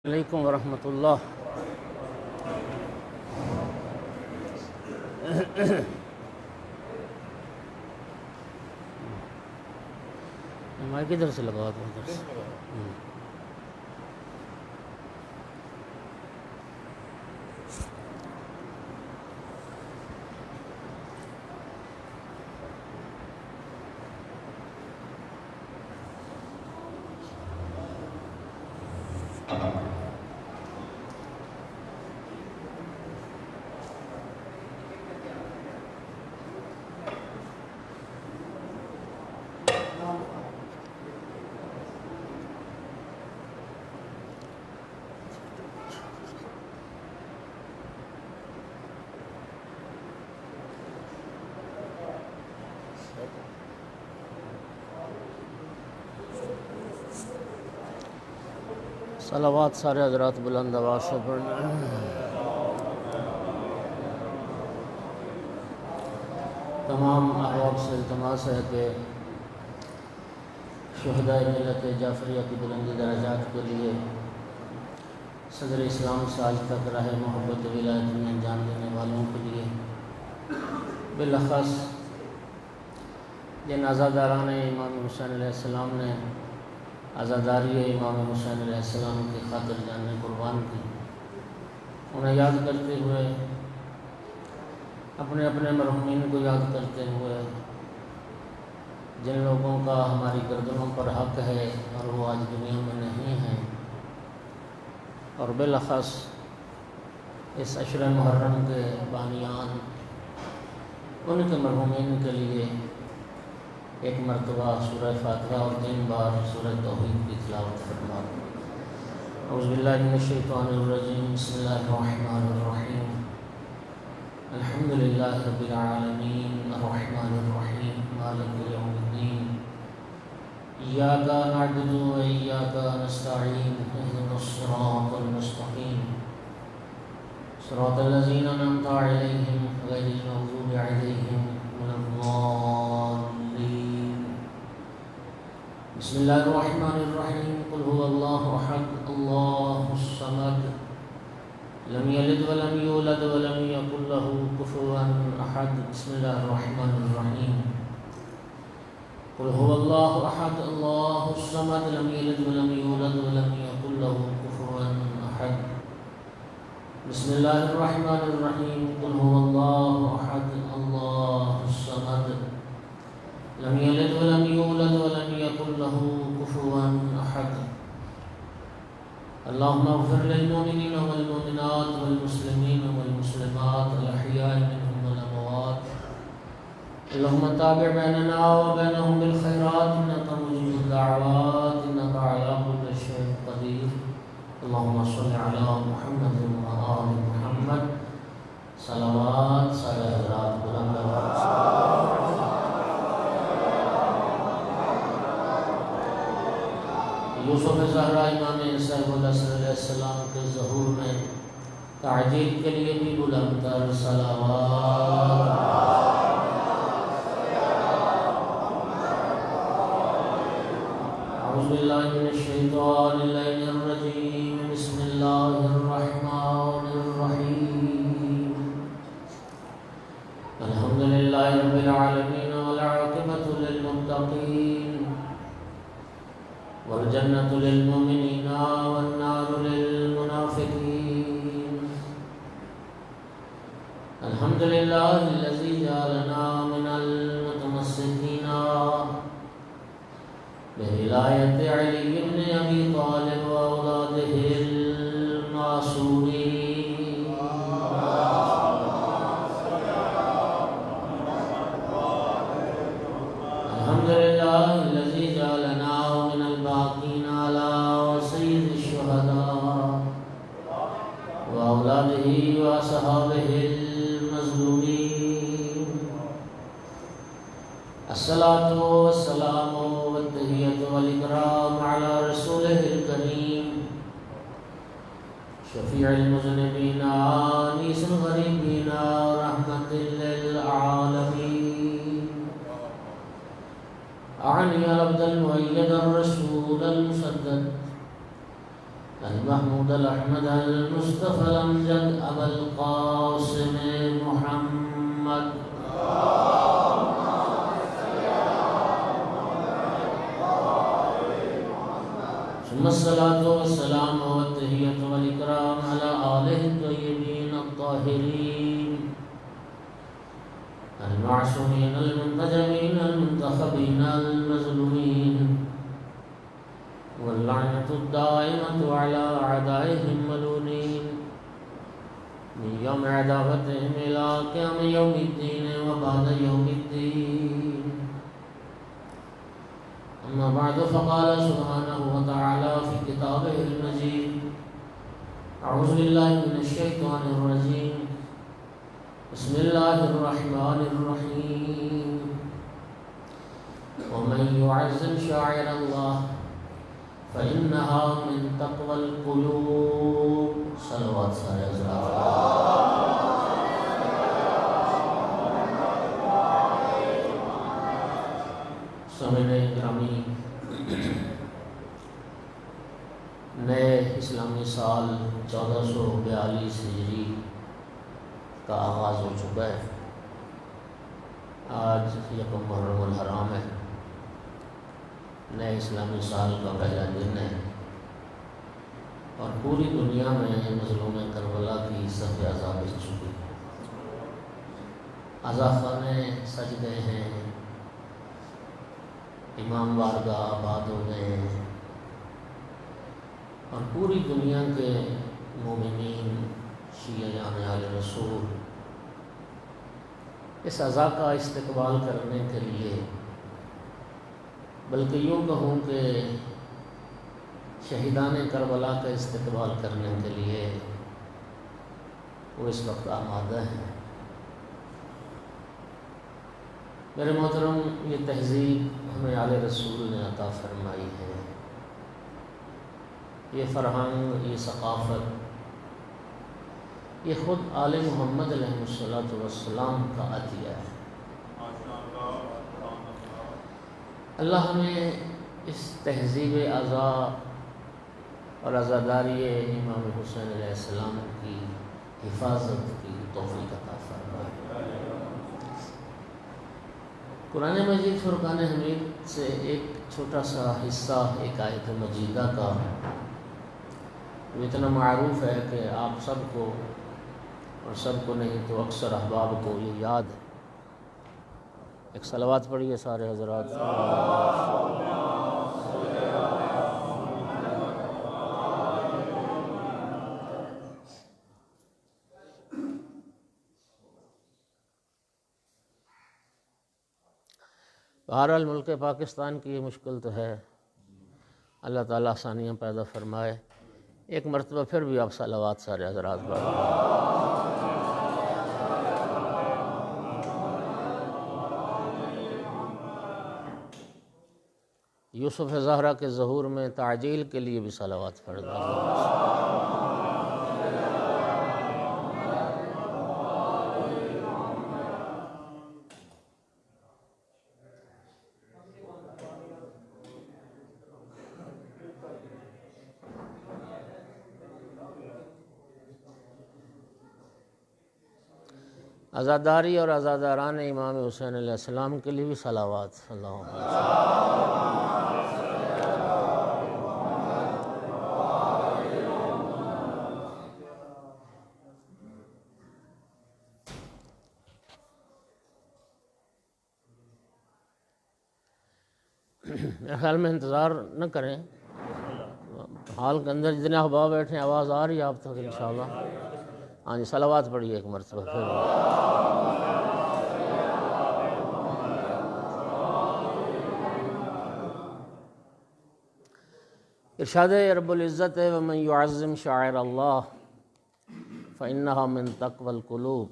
علیکم ورحمۃ اللہ۔ مائک ادھر سے لگا دو، ادھر سے۔ صلوات سارے حضرات بلند آواز سے پڑھنا۔ تمام احباب سے التماس ہے کہ شہدائے ملت جعفریہ کی بلند درجات کے لیے صدر اسلام سے آج تک راہ محبت ولایت میں انجام دینے والوں کے لیے، بالاخص جن عزاداران امام حسین علیہ السلام نے عزاداری امام حسین علیہ السلام کی خاطر جانیں قربان کی، انہیں یاد کرتے ہوئے، اپنے اپنے مرحومین کو یاد کرتے ہوئے، جن لوگوں کا ہماری گردنوں پر حق ہے اور وہ آج دنیا میں نہیں ہیں، اور بالاخص اس عشر محرم کے بانیان ان کے مرحومین کے لیے ایک مرتبہ سورہ فاتحہ اور 3 بار سورہ توحید کی تلاوت فرما۔ اعوذ باللہ من الشیطان الرجیم، بسم اللہ الرحمن الرحیم، الحمدللہ رب العالمین، الرحمن الرحیم، مالک یوم الدین، ایاک نعبد و ایاک نستعین، اہدنا الصراط المستقیم، صراط الذین انعمت علیہم غیر المغضوب علیہم ولا الضالین۔ بسم اللہ الرحمن الرحیم، قل هو اللہ احد اللہ الصمد، لم یلد ولم یولد ولم یکن له کفوا احد۔ بسم اللہ الرحمن الرحیم، قل هو اللہ احد اللہ الصمد، لم یلد ولم یولد ولم یکن له کفوا احد۔ بسم اللہ الرحمن الرحیم، قل هو اللہ احد اللہ الصمد، لم یلد ولم یولد ولم یکن له کفوا احد۔ اللہم اغفر للمؤمنین والمؤمنات والمسلمین والمسلمات الاحیاء منهم والاموات، اللہم تابع بیننا وبینہم بالخیرات انک مجیب الدعوات انک علی کل شیء قدیر۔ اللہم صل علی محمد وآل محمد۔ صلوات سارے حضرات بلند آواز سے۔ یوسف زہرا امام صاحب العصر علیہ السلام کے ظہور میں تعجیل کے لیے بھی بلند تر صلوات۔ اعوذ باللہ من الشیطان اللعین الرجیم، بسم اللہ الرحمن الرحیم، الحمدللہ رب العالمین والعاقبۃ للمتقین والجنة للمؤمنین والنار للمنافقین۔ الحمدللہ الذی جعلنا من المتمسکین بولایت علی بن ابی طالب واولادہ المعصومین۔ الحمدللہ الذی جعلنا من الباقین علی سید الشہداء واولادہ واصحابہ المظلومین۔ الصلاۃ والسلام والتحیۃ والاکرام علی رسولہ الکریم، شفیع المذنبین آنیس الغریبین رحمۃ للعالمین، اعنی العبد المؤید الرسول المسدد، المحمود الأحمد المصطفى الأمجد أبا القاسم محمد ثم الصلاة والسلام والتحية والإكرام على آله الطيبين الطاهرين المعصومين المنتجبين المنتخبين المظلومين واللعنة الدائمة على أعدائهم ملونين من يوم عداوتهم إلى قيام يوم الدين وبعد يوم الدين. أما بعد فقال سبحانه وتعالى في كتابه المجيد: أعوذ بالله من الشيطان الرجيم، بسم الله الرحمن الرحيم. ومن يعظم شعائر الله فإنها من تقوى القلوب. صلوات سارے حضرات. سامعین گرامی، نئے اسلامی سال 1442 ہجری کا آغاز ہو چکا ہے. آج یکم محرم الحرام ہے، نئے اسلامی سال کا پہلا دن ہے، اور پوری دنیا میں مظلوم کربلا کی صف عزا بچ چکی ہے. عزا خانے سج گئے ہیں، امام بارگاہ آباد ہو گئے ہیں، اور پوری دنیا کے مومنین شیعیان اہل رسول اس عزا کا استقبال کرنے کے لیے، بلکہ یوں کہوں کہ شہیدان کربلا کا استقبال کرنے کے لیے وہ اس وقت آمادہ ہیں. میرے محترم، یہ تہذیب ہمیں آل رسول نے عطا فرمائی ہے. یہ فرہنگ، یہ ثقافت، یہ خود آل محمد علیہ السلام کا عطیہ ہے. اللہ ہمیں اس تہذیب عزا اور عزاداری امام حسین علیہ السلام کی حفاظت کی توفیق عطا فرمائے. قرآن مجید فرقان حمید سے ایک چھوٹا سا حصہ، ایک آیت مجیدہ کا، وہ اتنا معروف ہے کہ آپ سب کو، اور سب کو نہیں تو اکثر احباب کو یہ یاد ہے. ایک صلوات پڑھیے سارے حضرات. بہرحال ملک پاکستان کی یہ مشکل تو ہے، اللہ تعالیٰ آسانیاں پیدا فرمائے. ایک مرتبہ پھر بھی آپ صلوات سارے حضرات پڑھیں. یوسف زہرا کے ظہور میں تعجیل کے لیے بھی صلوات پڑھ دیں. عزاداری اور عزاداران امام حسین علیہ السلام کے لیے بھی صلوات. اللہ میرے خیال میں انتظار نہ کریں، حال کے اندر جتنے احباب بیٹھے ہیں آواز آ رہی ہے آپ تک انشاءاللہ. ہاں جی، صلوات پڑھیے ایک مرتبہ پھر. ارشاد رب العزت ہے: وَمَن يُعَظِّمْ شَعَائِرَ اللَّهِ فَإِنَّهَا مِن تَقْوَى الْقُلُوبِ.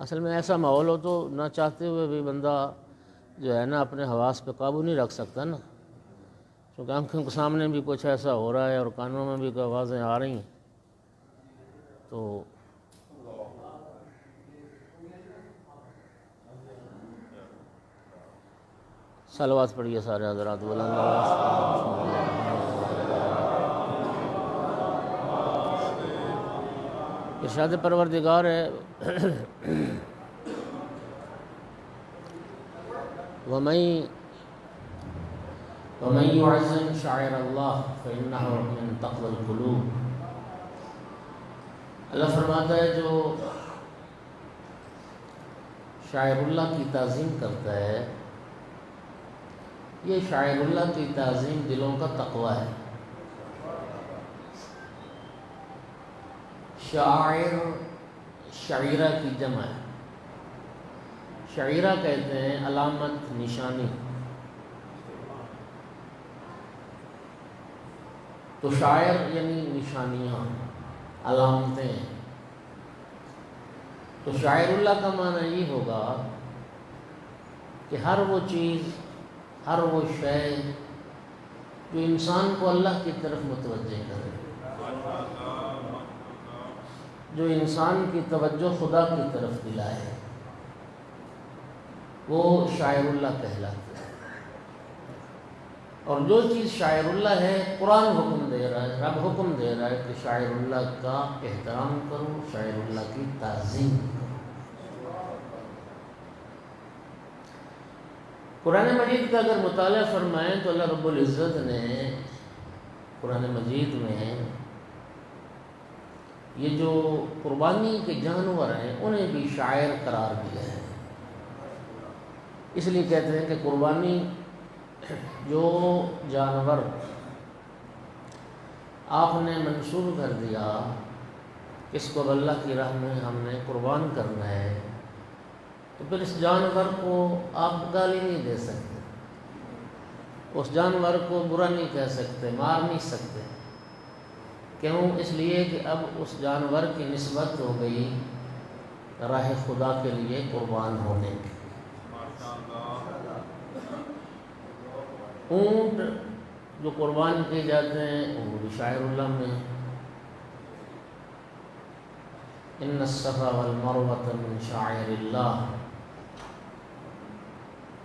اصل میں ایسا ماحول ہو تو نہ چاہتے ہوئے بھی بندہ جو ہے نا اپنے حواس پہ قابو نہیں رکھ سکتا نا، کیونکہ آنکھوں کے سامنے بھی کچھ ایسا ہو رہا ہے اور کانوں میں بھی کوئی آوازیں آ رہی ہیں، تو صلوات پڑھیے سارے حضرات بلند آواز سے۔ ارشاد پروردگار ہے وَمَن يُعَظِّمْ شَعَائِرَ اللَّهِ فَإِنَّهَا مِن تَقْوَى الْقُلُوبِ۔ اللہ فرماتا ہے جو شاعر اللہ کی تعظیم کرتا ہے، یہ شاعر اللہ کی تعظیم دلوں کا تقوی ہے۔ شاعر شعیرہ کی جمع ہے۔ شعیرہ کہتے ہیں علامت، نشانی۔ تو شاعر یعنی نشانیاں، علامتیں۔ تو شاعر اللہ کا معنی یہ ہوگا کہ ہر وہ چیز، ہر وہ شے جو انسان کو اللہ کی طرف متوجہ کرے، جو انسان کی توجہ خدا کی طرف دلائے، وہ شاعر اللہ کہلاتا ہے۔ اور جو چیز شاعر اللہ ہے، قرآن حکم دے رہا ہے، رب حکم دے رہا ہے کہ شاعر اللہ کا احترام کرو، شاعر اللہ کی تعظیم کرو۔ قرآن مجید کا اگر مطالعہ فرمائیں تو اللہ رب العزت نے قرآن مجید میں یہ جو قربانی کے جانور ہیں انہیں بھی شاعر قرار دیا ہے۔ اس لیے کہتے ہیں کہ قربانی جو جانور آپ نے منسوخ کر دیا، اس کو اللہ کی راہ میں ہم نے قربان کرنا ہے، تو پھر اس جانور کو آپ گالی نہیں دے سکتے، اس جانور کو برا نہیں کہہ سکتے، مار نہیں سکتے۔ کیوں؟ اس لیے کہ اب اس جانور کی نسبت ہو گئی راہ خدا کے لیے قربان ہونے کی۔ اونٹ جو قربان کیے جاتے ہیں وہ بھی شاعر اللہ میں۔ ان الصفا والمروۃ من شعائر اللہ۔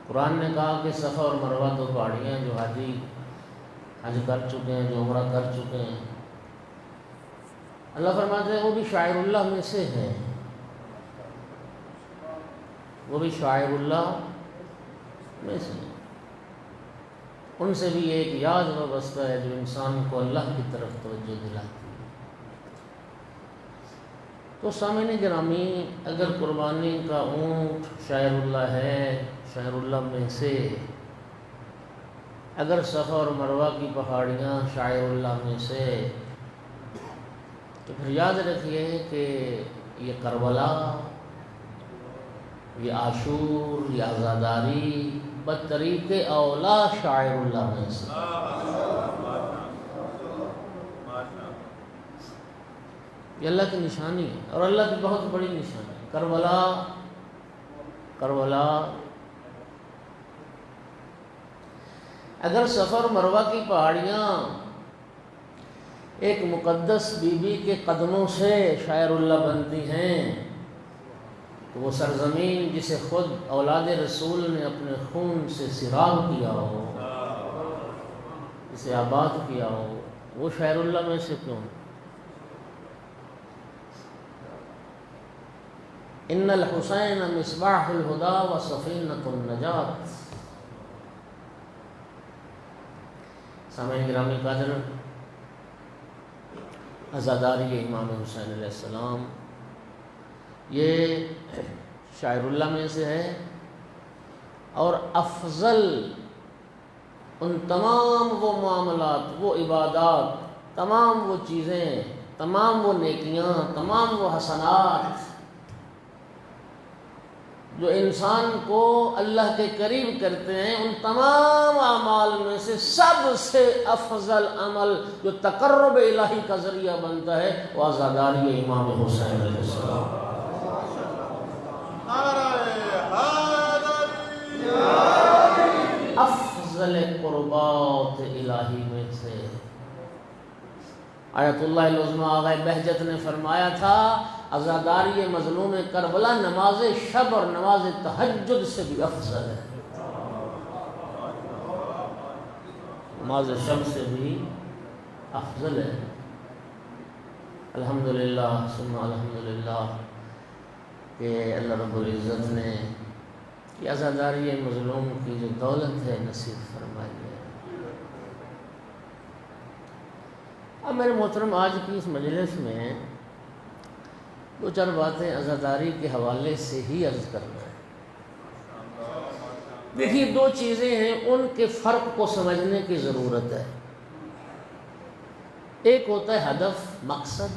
قرآن نے کہا کہ صفا اور مروہ دو پہاڑیاں جو حاجی حج کر چکے ہیں، جو عمرہ کر چکے ہیں، اللہ فرماتے ہیں وہ بھی شاعر اللہ میں سے ہیں، وہ بھی شاعر اللہ میں سے ہیں۔ ان سے بھی ایک یاد وابستہ ہے جو انسان کو اللہ کی طرف توجہ دلاتی ہے۔ تو سامعین گرامی، اگر قربانی کا اونٹ شاعر اللہ ہے، شاعر اللہ میں سے، اگر صفا اور مروہ کی پہاڑیاں شاعر اللہ میں سے، تو پھر یاد رکھیے کہ یہ کربلا، یہ عاشور، یہ عزاداری بطریق اولا شاعر اللہ میں سے۔ یہ اللہ کی نشانی ہے، اور اللہ کی بہت بڑی نشانی ہے۔ کربلا اگر صفا اور مروہ کی پہاڑیاں ایک مقدس بی بی کے قدموں سے شاعر اللہ بنتی ہیں، تو وہ سرزمین جسے خود اولاد رسول نے اپنے خون سے سیراب کیا ہو، جسے آباد کیا ہو، وہ شاعر اللہ میں سے کیوں؟ ان الحسین مصباح الہدی و سفینۃ النجات۔ سامعین گرامی قدر، عزاداری امام حسین علیہ السلام یہ شاعر اللہ میں سے ہے، اور افضل ان تمام وہ معاملات، وہ عبادات، تمام وہ چیزیں، تمام وہ نیکیاں، تمام وہ حسنات جو انسان کو اللہ کے قریب کرتے ہیں، ان تمام اعمال میں سے سب سے افضل عمل جو تقرب الہی کا ذریعہ بنتا ہے وہ عزاداری امام حسین علیہ السلام۔ افضل قربات الہی میں سے۔ آیت اللہ العظمیٰ آغا بہجت نے فرمایا تھا، عزاداری مظلوم کربلا نماز شب اور نماز تہجد سے بھی افضل ہے۔ نماز شب سے بھی افضل ہے۔ الحمدللہ ثم الحمدللہ کہ اللہ رب العزت نے یہ عزاداری مظلوم کی جو دولت ہے نصیب فرمائی ہے۔ اب میرے محترم، آج کی اس مجلس میں دو چار باتیں عزاداری کے حوالے سے ہی عرض کرنا ہے۔ دیکھیے، دو چیزیں ہیں، ان کے فرق کو سمجھنے کی ضرورت ہے۔ ایک ہوتا ہے ہدف، مقصد،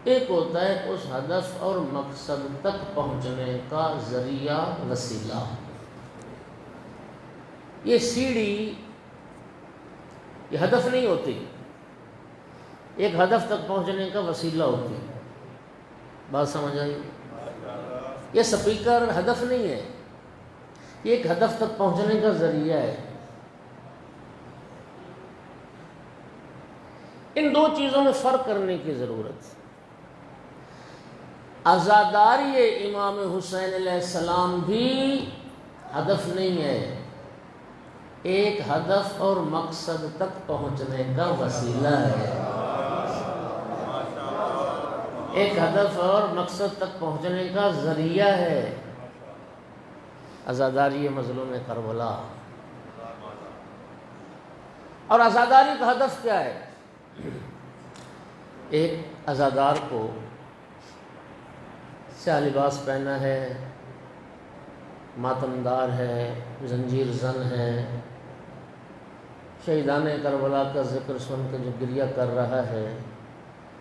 ایک ہوتا ہے اس ہدف اور مقصد تک پہنچنے کا ذریعہ، وسیلہ۔ یہ سیڑھی یہ ہدف نہیں ہوتی، ایک ہدف تک پہنچنے کا وسیلہ ہوتی ہے۔ بات سمجھ آئی؟ یہ سپیکر ہدف نہیں ہے، یہ ایک ہدف تک پہنچنے کا ذریعہ ہے۔ ان دو چیزوں میں فرق کرنے کی ضرورت ہے۔ عزاداری امام حسین علیہ السلام بھی ہدف نہیں ہے، ایک ہدف اور مقصد تک پہنچنے کا وسیلہ ہے۔ ایک ہدف اور مقصد تک پہنچنے کا ذریعہ ہے عزاداری مظلوم کربلا۔ اور عزاداری کا ہدف کیا ہے؟ ایک عزادار کو سیاہ لباس پہنا ہے، ماتمدار ہے، زنجیر زن ہے، شہیدان کربلا کا ذکر سن کے جو گریہ کر رہا ہے،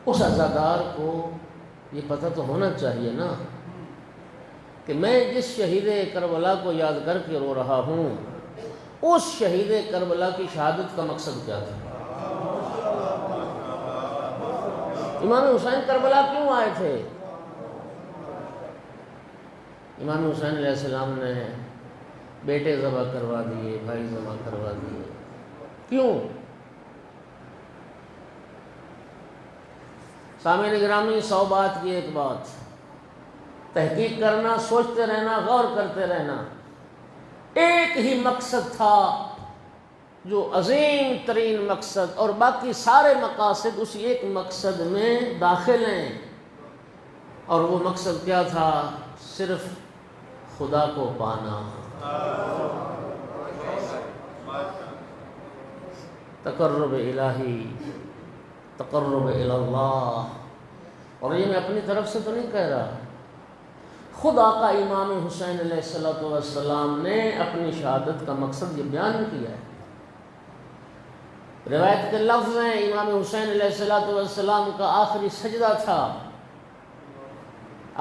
اس عزادار کو یہ پتہ تو ہونا چاہیے نا کہ میں جس شہید کربلا کو یاد کر کے رو رہا ہوں، اس شہید کربلا کی شہادت کا مقصد کیا تھا؟ امام حسین کربلا کیوں آئے تھے؟ امام حسین علیہ السلام نے بیٹے ذبح کروا دیے، بھائی ذبح کروا دیے، کیوں؟ سامعین گرامی، 100 بات کی ایک بات، تحقیق کرنا، سوچتے رہنا، غور کرتے رہنا۔ ایک ہی مقصد تھا جو عظیم ترین مقصد، اور باقی سارے مقاصد اسی ایک مقصد میں داخل ہیں، اور وہ مقصد کیا تھا؟ صرف خدا کو پانا، تقرب الہی، تقرب اللہ۔ اور یہ میں اپنی طرف سے تو نہیں کہہ رہا، خود آقا امام حسین علیہ السلام نے اپنی شہادت کا مقصد یہ بیان کیا ہے۔ روایت کے لفظ ہیں، امام حسین علیہ السلام کا آخری سجدہ تھا۔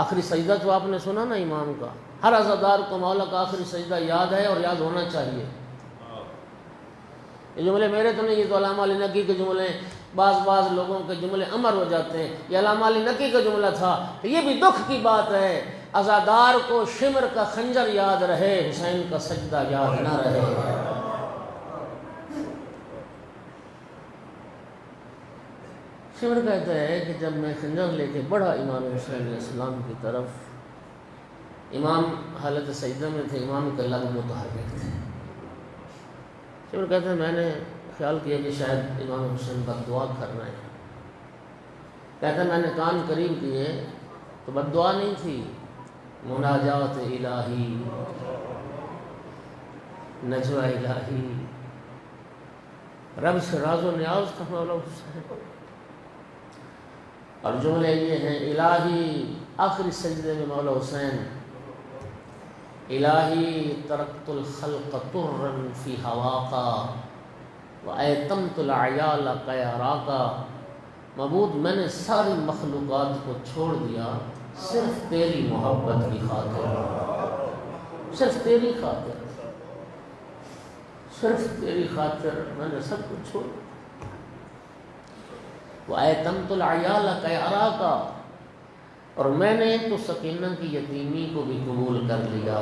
آخری سجدہ تو آپ نے سنا نا امام کا، ہر عزادار کو مولا کا آخری سجدہ یاد ہے اور یاد ہونا چاہیے۔ یہ جملے میرے تو نہیں، یہ تو علامہ علی نقی کے جملے، بعض لوگوں کے جملے امر ہو جاتے ہیں۔ یہ علامہ علی نقی کا جملہ تھا کہ یہ بھی دکھ کی بات ہے، عزادار کو شمر کا خنجر یاد رہے، حسین کا سجدہ یاد نہ رہے۔ شمر کہتا ہے کہ جب میں خنجر لے کے بڑھا امام حسین علیہ السلام کی طرف، امام حالت سجدہ میں تھے، امام کے لب متحرک تھے۔ شمر کہتا ہے میں نے خیال کیا کہ شاید امام حسین بد دعا کر رہے ہیں۔ کہتا ہے میں نے کان قریب کیے تو بد دعا نہیں تھی، مناجات الہی، نجوہ الہی، رب سے راز و نیاز تھا مولا حسین۔ اور جملے یہ ہیں، الہی، آخری سجدے میں مولا حسین، الہی ترکت الخلق طرا فی ہواقا وایتمت العیال قیراقا، معبود میں نے ساری مخلوقات کو چھوڑ دیا صرف تیری محبت کی خاطر، صرف تیری خاطر، صرف تیری خاطر میں نے سب کچھ چھوڑ دیا۔ وایتمت العیال قیراقا، اور میں نے تو سکینہ کی یتیمی کو بھی قبول کر لیا،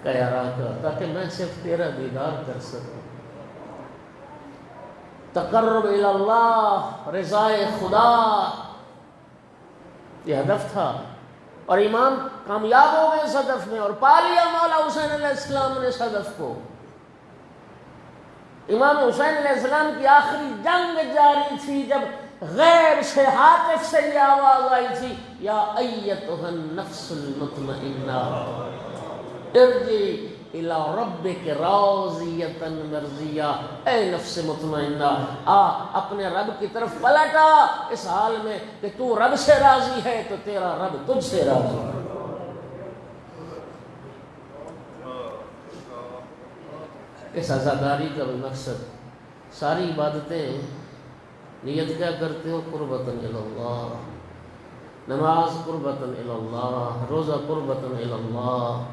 قیراقا، تاکہ میں صرف تیرا دیدار کر سکوں۔ تقرب اللہ، رضائے خدا، یہ ہدف تھا، اور امام کامیاب ہو گئے اس ہدف میں، اور پا لیا مولا حسین علیہ السلام نے اس ہدف کو۔ امام حسین علیہ السلام کی آخری جنگ جاری تھی جب غیب سے ہاتف سے یہ آواز آئی تھی یا ایتھا النفس المطمئنہ ارجعی الی ربک راضیۃ مرضیہ، اے نفس مطمئنہ اپنے رب کی طرف پلٹا اس حال میں کہ تو رب سے راضی ہے تو تیرا رب تجھ سے راضی ہے۔ اس عزاداری کا بھی مقصد، ساری عبادتیں نیت کیا کرتے ہو؟ قربتاً الی اللہ، نماز قربتاً الی اللہ، روزہ قربتاً الی اللہ،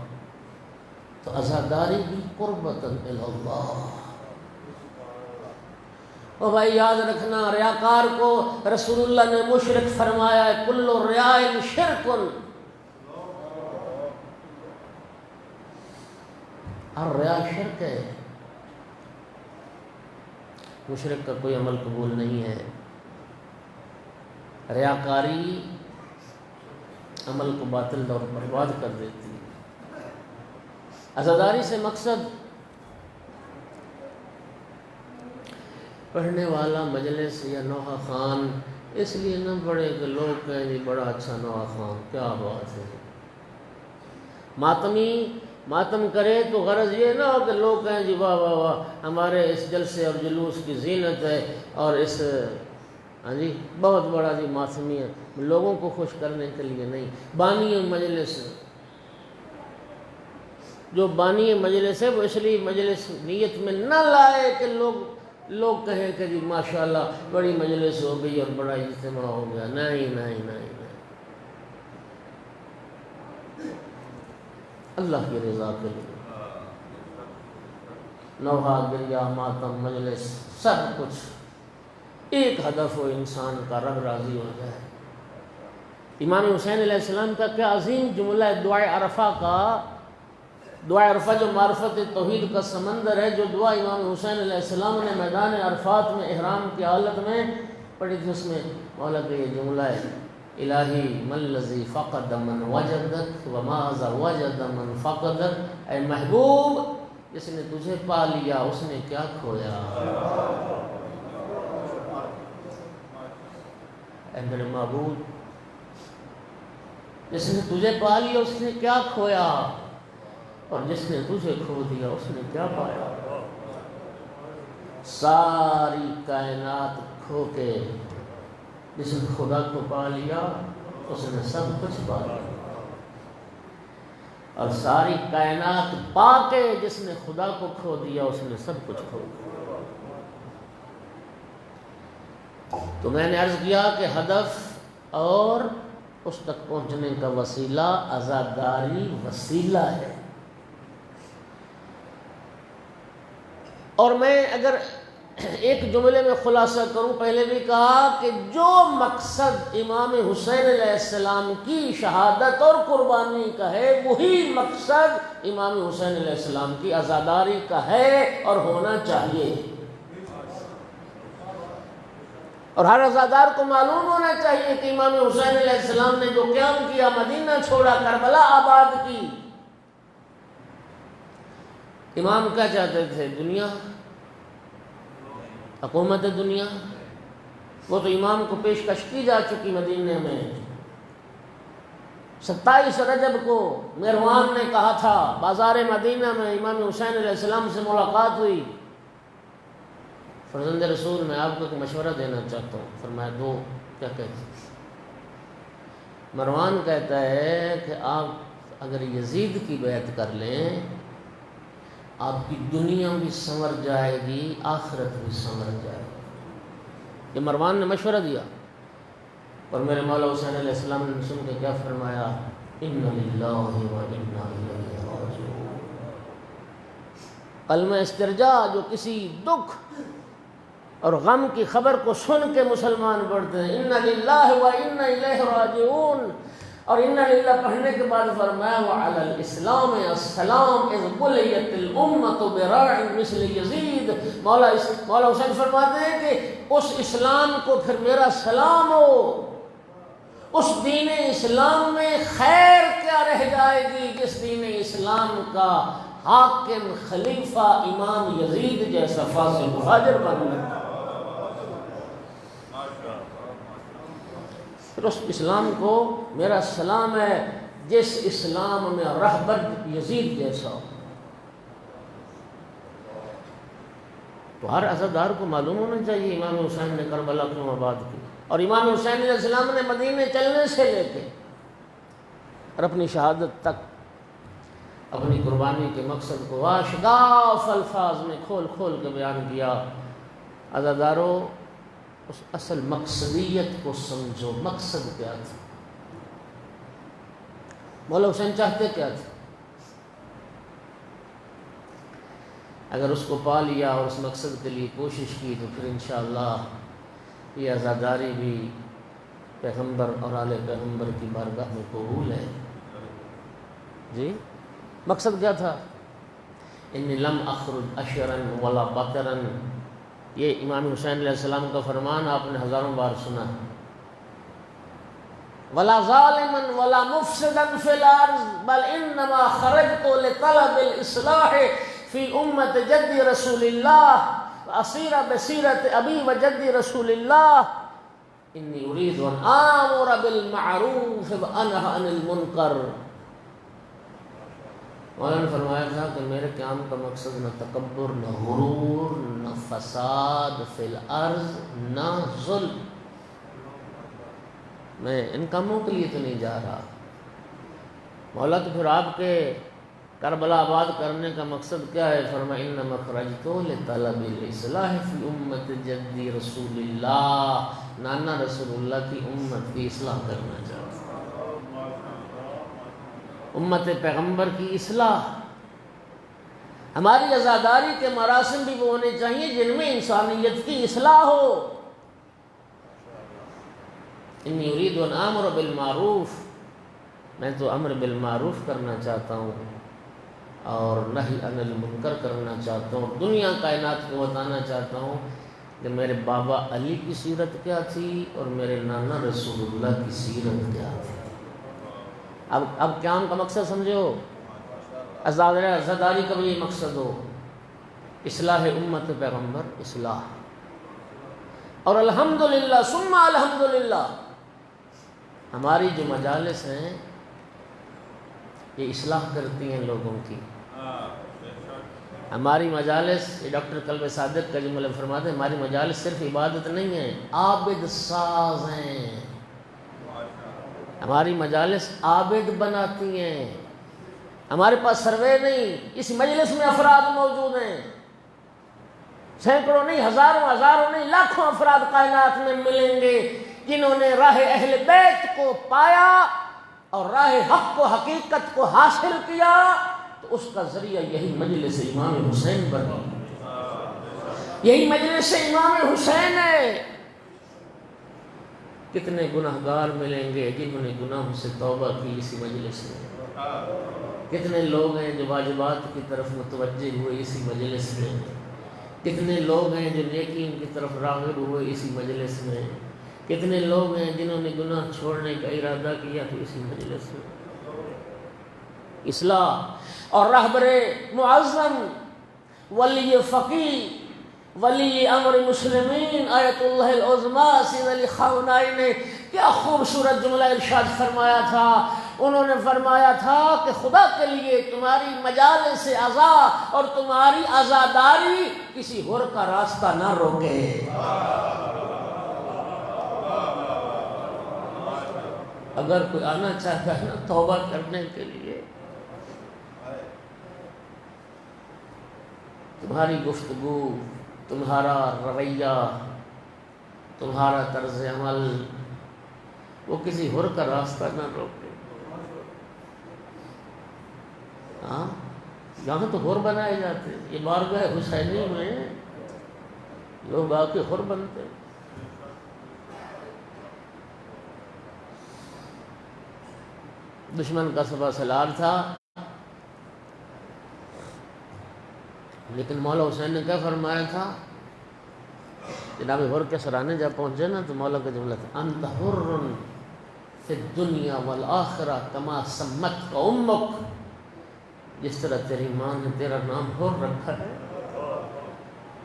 تو عزاداری بھی قربتاً الی اللہ۔ اور بھائی یاد رکھنا، ریاکار کو رسول اللہ نے مشرک فرمایا ہے، کل ریاء شرک، اور ریا شرک ہے، مشرک کا کوئی عمل قبول نہیں ہے۔ ریاکاری عمل کو باطل اور برباد کر دیتی ہے۔ عزاداری سے مقصد پڑھنے والا مجلس یا نوحہ خوان اس لیے نہ پڑھے کہ لوگ کہیں جی بڑا اچھا نوحہ خوان، کیا بات ہے۔ ماتمی ماتم کرے تو غرض یہ نہ ہو کہ لوگ کہیں جی واہ واہ واہ ہمارے اس جلسے اور جلوس کی زینت ہے اور اس جی بہت بڑا جی ماتمی ہے، لوگوں کو خوش کرنے کے لیے نہیں۔ بانی مجلس، جو بانی مجلس ہے وہ اس لیے مجلس نیت میں نہ لائے کہ لوگ کہیں کہ جی ماشاءاللہ بڑی مجلس ہو گئی اور بڑا اجتماع ہو گیا، نہیں نہیں نہیں، اللہ کی رضا کے لیے نوحہ گریہ ماتم مجلس سب کچھ ایک ہدف ہو، انسان کا رب راضی ہو جائے۔ امام حسین علیہ السلام کا کیا عظیم جملہ ہے دعائے عرفہ کا، دعائے عرفہ جو معرفت توحید کا سمندر ہے، جو دعا امام حسین علیہ السلام نے میدان عرفات میں احرام کی حالت میں پڑھی تھی، اس میں مولا کا یہ جملہ ہے، الہی من الذی فقد من وجدک وماذا وجد من فقدک، اے محبوب جس نے تجھے پا لیا اس نے کیا کھویا، اے میرے معبود جس نے تجھے پا لیا اس نے کیا کھویا، اور جس نے تجھے کھو دیا اس نے کیا پایا۔ ساری کائنات کھو کے جس نے خدا کو پا لیا اس نے سب کچھ پا لیا، اور ساری کائنات پا کے جس نے خدا کو کھو دیا اس نے سب کچھ کھو دیا۔ تو میں نے عرض کیا کہ ہدف اور اس تک پہنچنے کا وسیلہ عزاداری وسیلہ ہے۔ اور میں اگر ایک جملے میں خلاصہ کروں، پہلے بھی کہا کہ جو مقصد امام حسین علیہ السلام کی شہادت اور قربانی کا ہے وہی مقصد امام حسین علیہ السلام کی عزاداری کا ہے اور ہونا چاہیے، اور ہر عزادار کو معلوم ہونا چاہیے کہ امام حسین علیہ السلام نے جو قیام کیا، مدینہ چھوڑا، کربلا آباد کی، امام کیا چاہتے تھے؟ دنیا، حکومت دنیا، وہ تو امام کو پیشکش کی جا چکی مدینہ میں۔ 27 رجب کو مہروان نے کہا تھا، بازار مدینہ میں امام حسین علیہ السلام سے ملاقات ہوئی، فرزند رسول میں آپ کو ایک مشورہ دینا چاہتا ہوں، فرمایا دو، کیا کہتے ہیں؟ مروان کہتا ہے کہ آپ اگر یزید کی بیعت کر لیں آپ کی دنیا بھی سنور جائے گی، آخرت بھی سنور جائے گی۔ یہ مروان نے مشورہ دیا، اور میرے مولا حسین علیہ السلام نے سن کے کیا فرمایا؟ اِنَّ لِلَّهِ وَإِنَّا إِلَيْهِ رَاجِعُونَ۔ کلمہ استرجاع جو کسی دکھ اور غم کی خبر کو سن کے مسلمان پڑھتے ہیں، اِنَّ لِلَّهِ وَإِنَّا إِلَيْهِ رَاجِعُونَ، اور اِنَّ لِلَّهِ پڑھنے کے بعد فرمایا وَعَلَى الْإِسْلَامِ السَّلَامُ إِذْ بُلِيَتِ الْأُمَّةُ بِرَاعٍ مِثْلِ يَزِيدَ۔ مولا حسین فرماتے ہیں کہ اس اسلام کو پھر میرا سلام ہو، اس دین اسلام میں خیر کیا رہ جائے گی جس دین اسلام کا حاکم خلیفہ امام یزید جیسا فاسق فاجر بننا. پھر اس اسلام کو میرا سلام ہے جس اسلام میں رہبر یزید جیسا ہو. تو ہر عزادار کو معلوم ہونا چاہیے امام حسین نے کربلا کیوں آباد کی، اور امام حسین علیہ السلام نے مدینے چلنے سے لے کے اور اپنی شہادت تک اپنی قربانی کے مقصد کو واشگاف الفاظ میں کھول کھول کے بیان کیا. عزادارو، اس اصل مقصدیت کو سمجھو. مقصد کیا تھا؟ مولا حسین چاہتے کیا تھے؟ اگر اس کو پا لیا اور اس مقصد کے لیے کوشش کی تو پھر انشاءاللہ یہ عزاداری بھی پیغمبر اور آل پیغمبر کی بارگاہ میں قبول ہے. جی مقصد کیا تھا؟ انی لم اخرج اشرا ولا بطرا. یہ امام حسین علیہ السلام کا فرمان آپ نے ہزاروں بار سنا ہے. ولا ظالما ولا مفسدا فی الارض بل انما خرجت لطلب الاصلاح فی امت جد رسول اللہ واسیر بسیرت ابی و جد رسول اللہ انی اريد ان آمر بالمعروف وانهى عن المنکر. مولانا نے فرمایا تھا کہ میرے قیام کا مقصد نہ تکبر، نہ غرور، نہ فساد فی الارض، نہ ظلم. میں ان کاموں کے لیے تو نہیں جا رہا. مولا تو پھر آپ کے کربلا آباد کرنے کا مقصد کیا ہے؟ فرمایا انما خرجت لطلب الاصلاح فی امت جدی رسول اللہ. نانا رسول اللہ کی امت کی اصلاح کرنا چاہتا ہوں، امت پیغمبر کی اصلاح. ہماری عزاداری کے مراسم بھی وہ ہونے چاہیے جن میں انسانیت کی اصلاح ہو. انی اريد ان آمر بالمعروف، میں تو امر بالمعروف کرنا چاہتا ہوں اور نہی عن المنکر کرنا چاہتا ہوں. دنیا کائنات کو بتانا چاہتا ہوں کہ میرے بابا علی کی سیرت کیا تھی اور میرے نانا رسول اللہ کی سیرت کیا تھی. اب قیام کا مقصد سمجھو. عزاداری کا بھی یہ مقصد ہو، اصلاح امت پیغمبر، اصلاح. اور الحمدللہ ثم الحمدللہ ہماری جو مجالس ہیں یہ اصلاح کرتی ہیں لوگوں کی. ہماری مجالس، یہ ڈاکٹر قلب صادق کا جملہ فرماتے ہیں، ہماری مجالس صرف عبادت نہیں ہے، عابد ساز ہیں. ہماری مجالس عابد بناتی ہیں. ہمارے پاس سروے نہیں، اس مجلس میں افراد موجود ہیں، سینکڑوں نہیں، ہزاروں نہیں، لاکھوں افراد کائنات میں ملیں گے جنہوں نے راہ اہل بیت کو پایا اور راہ حق کو، حقیقت کو حاصل کیا. تو اس کا ذریعہ یہی مجلس امام حسین بنی، یہی مجلس امام حسین ہے. کتنے گناہگار ملیں گے جنہوں نے گناہوں سے توبہ کی اسی مجلس میں. کتنے لوگ ہیں جو واجبات کی طرف متوجہ ہوئے اسی مجلس میں. کتنے لوگ ہیں جو نیکی کی طرف راغب ہوئے اسی مجلس میں. کتنے لوگ ہیں جنہوں نے گناہ چھوڑنے کا ارادہ کیا تو اسی مجلس میں. اصلاح اور رہبر معظم، ولی فقی، ولی امر مسلمین آیت اللہ العظمیٰ سید علی خامنائی نے کیا خوبصورت جملہ ارشاد فرمایا تھا. انہوں نے فرمایا تھا کہ خدا کے لیے تمہاری مجالس عزا اور تمہاری عزاداری کسی اور کا راستہ نہ روکے. اگر کوئی آنا چاہتا ہے نا توبہ کرنے کے لیے، تمہاری گفتگو، تمہارا رویہ، تمہارا طرز عمل وہ کسی اور کا راستہ نہ روکے. ہاں یہاں تو ہور بنائے جاتے، یہ بارگاہ حسینی میں لوگ آ کے ہور بنتے. دشمن کا سپہ سالار تھا، لیکن مولا حسین نے کیا فرمایا تھا؟ جناب حر کے سرانے جب پہنچے نا تو مولا کا جملہ تھا انت حر فی الدنیا والآخرہ کما سمت کا امک. جس طرح تیری ماں نے تیرا نام حر رکھا ہے،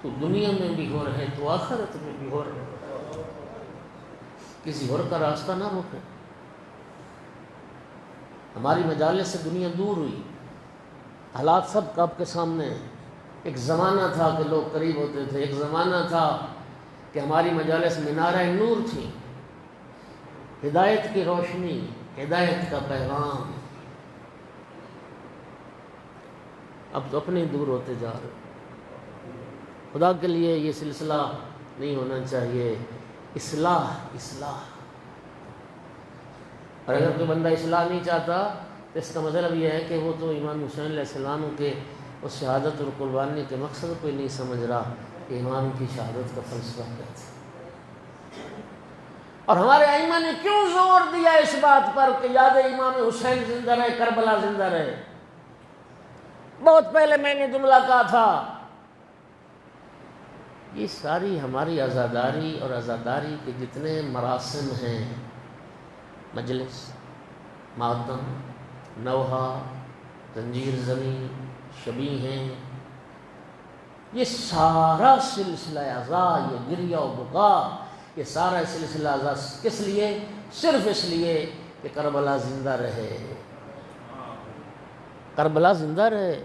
تو دنیا میں بھی حر ہے تو آخرت میں بھی حر ہے، کسی حر کا راستہ نہ روکے۔ ہماری مجالس سے دنیا دور ہوئی، حالات سب آپ کے سامنے ہیں۔ ایک زمانہ تھا کہ لوگ قریب ہوتے تھے، ایک زمانہ تھا کہ ہماری مجالس منارہ نور تھی، ہدایت کی روشنی، ہدایت کا پیغام۔ اب تو اپنے دور ہوتے جا رہے۔ خدا کے لیے یہ سلسلہ نہیں ہونا چاہیے، اصلاح اصلاح۔ اور اگر کوئی بندہ اصلاح نہیں چاہتا تو اس کا مطلب یہ ہے کہ وہ تو امام حسین علیہ السلام کے اس شہادت اور قربانی کے مقصد کو نہیں سمجھ رہا کہ امام کی شہادت کا فلسفہ کیا تھا۔ اور ہمارے ائمہ نے کیوں زور دیا اس بات پر کہ یاد امام حسین زندہ رہے، کربلا زندہ رہے؟ بہت پہلے میں نے جملہ کہا تھا، یہ ساری ہماری عزاداری اور عزاداری کے جتنے مراسم ہیں، مجلس، ماتم، نوحہ، زنجیر زمین، شبیہ ہیں، یہ سارا سلسلہ عزا، یہ گریہ و بکا، یہ سارا سلسلہ عزا کس لیے؟ صرف اس لیے کہ کربلا زندہ رہے، کربلا زندہ رہے۔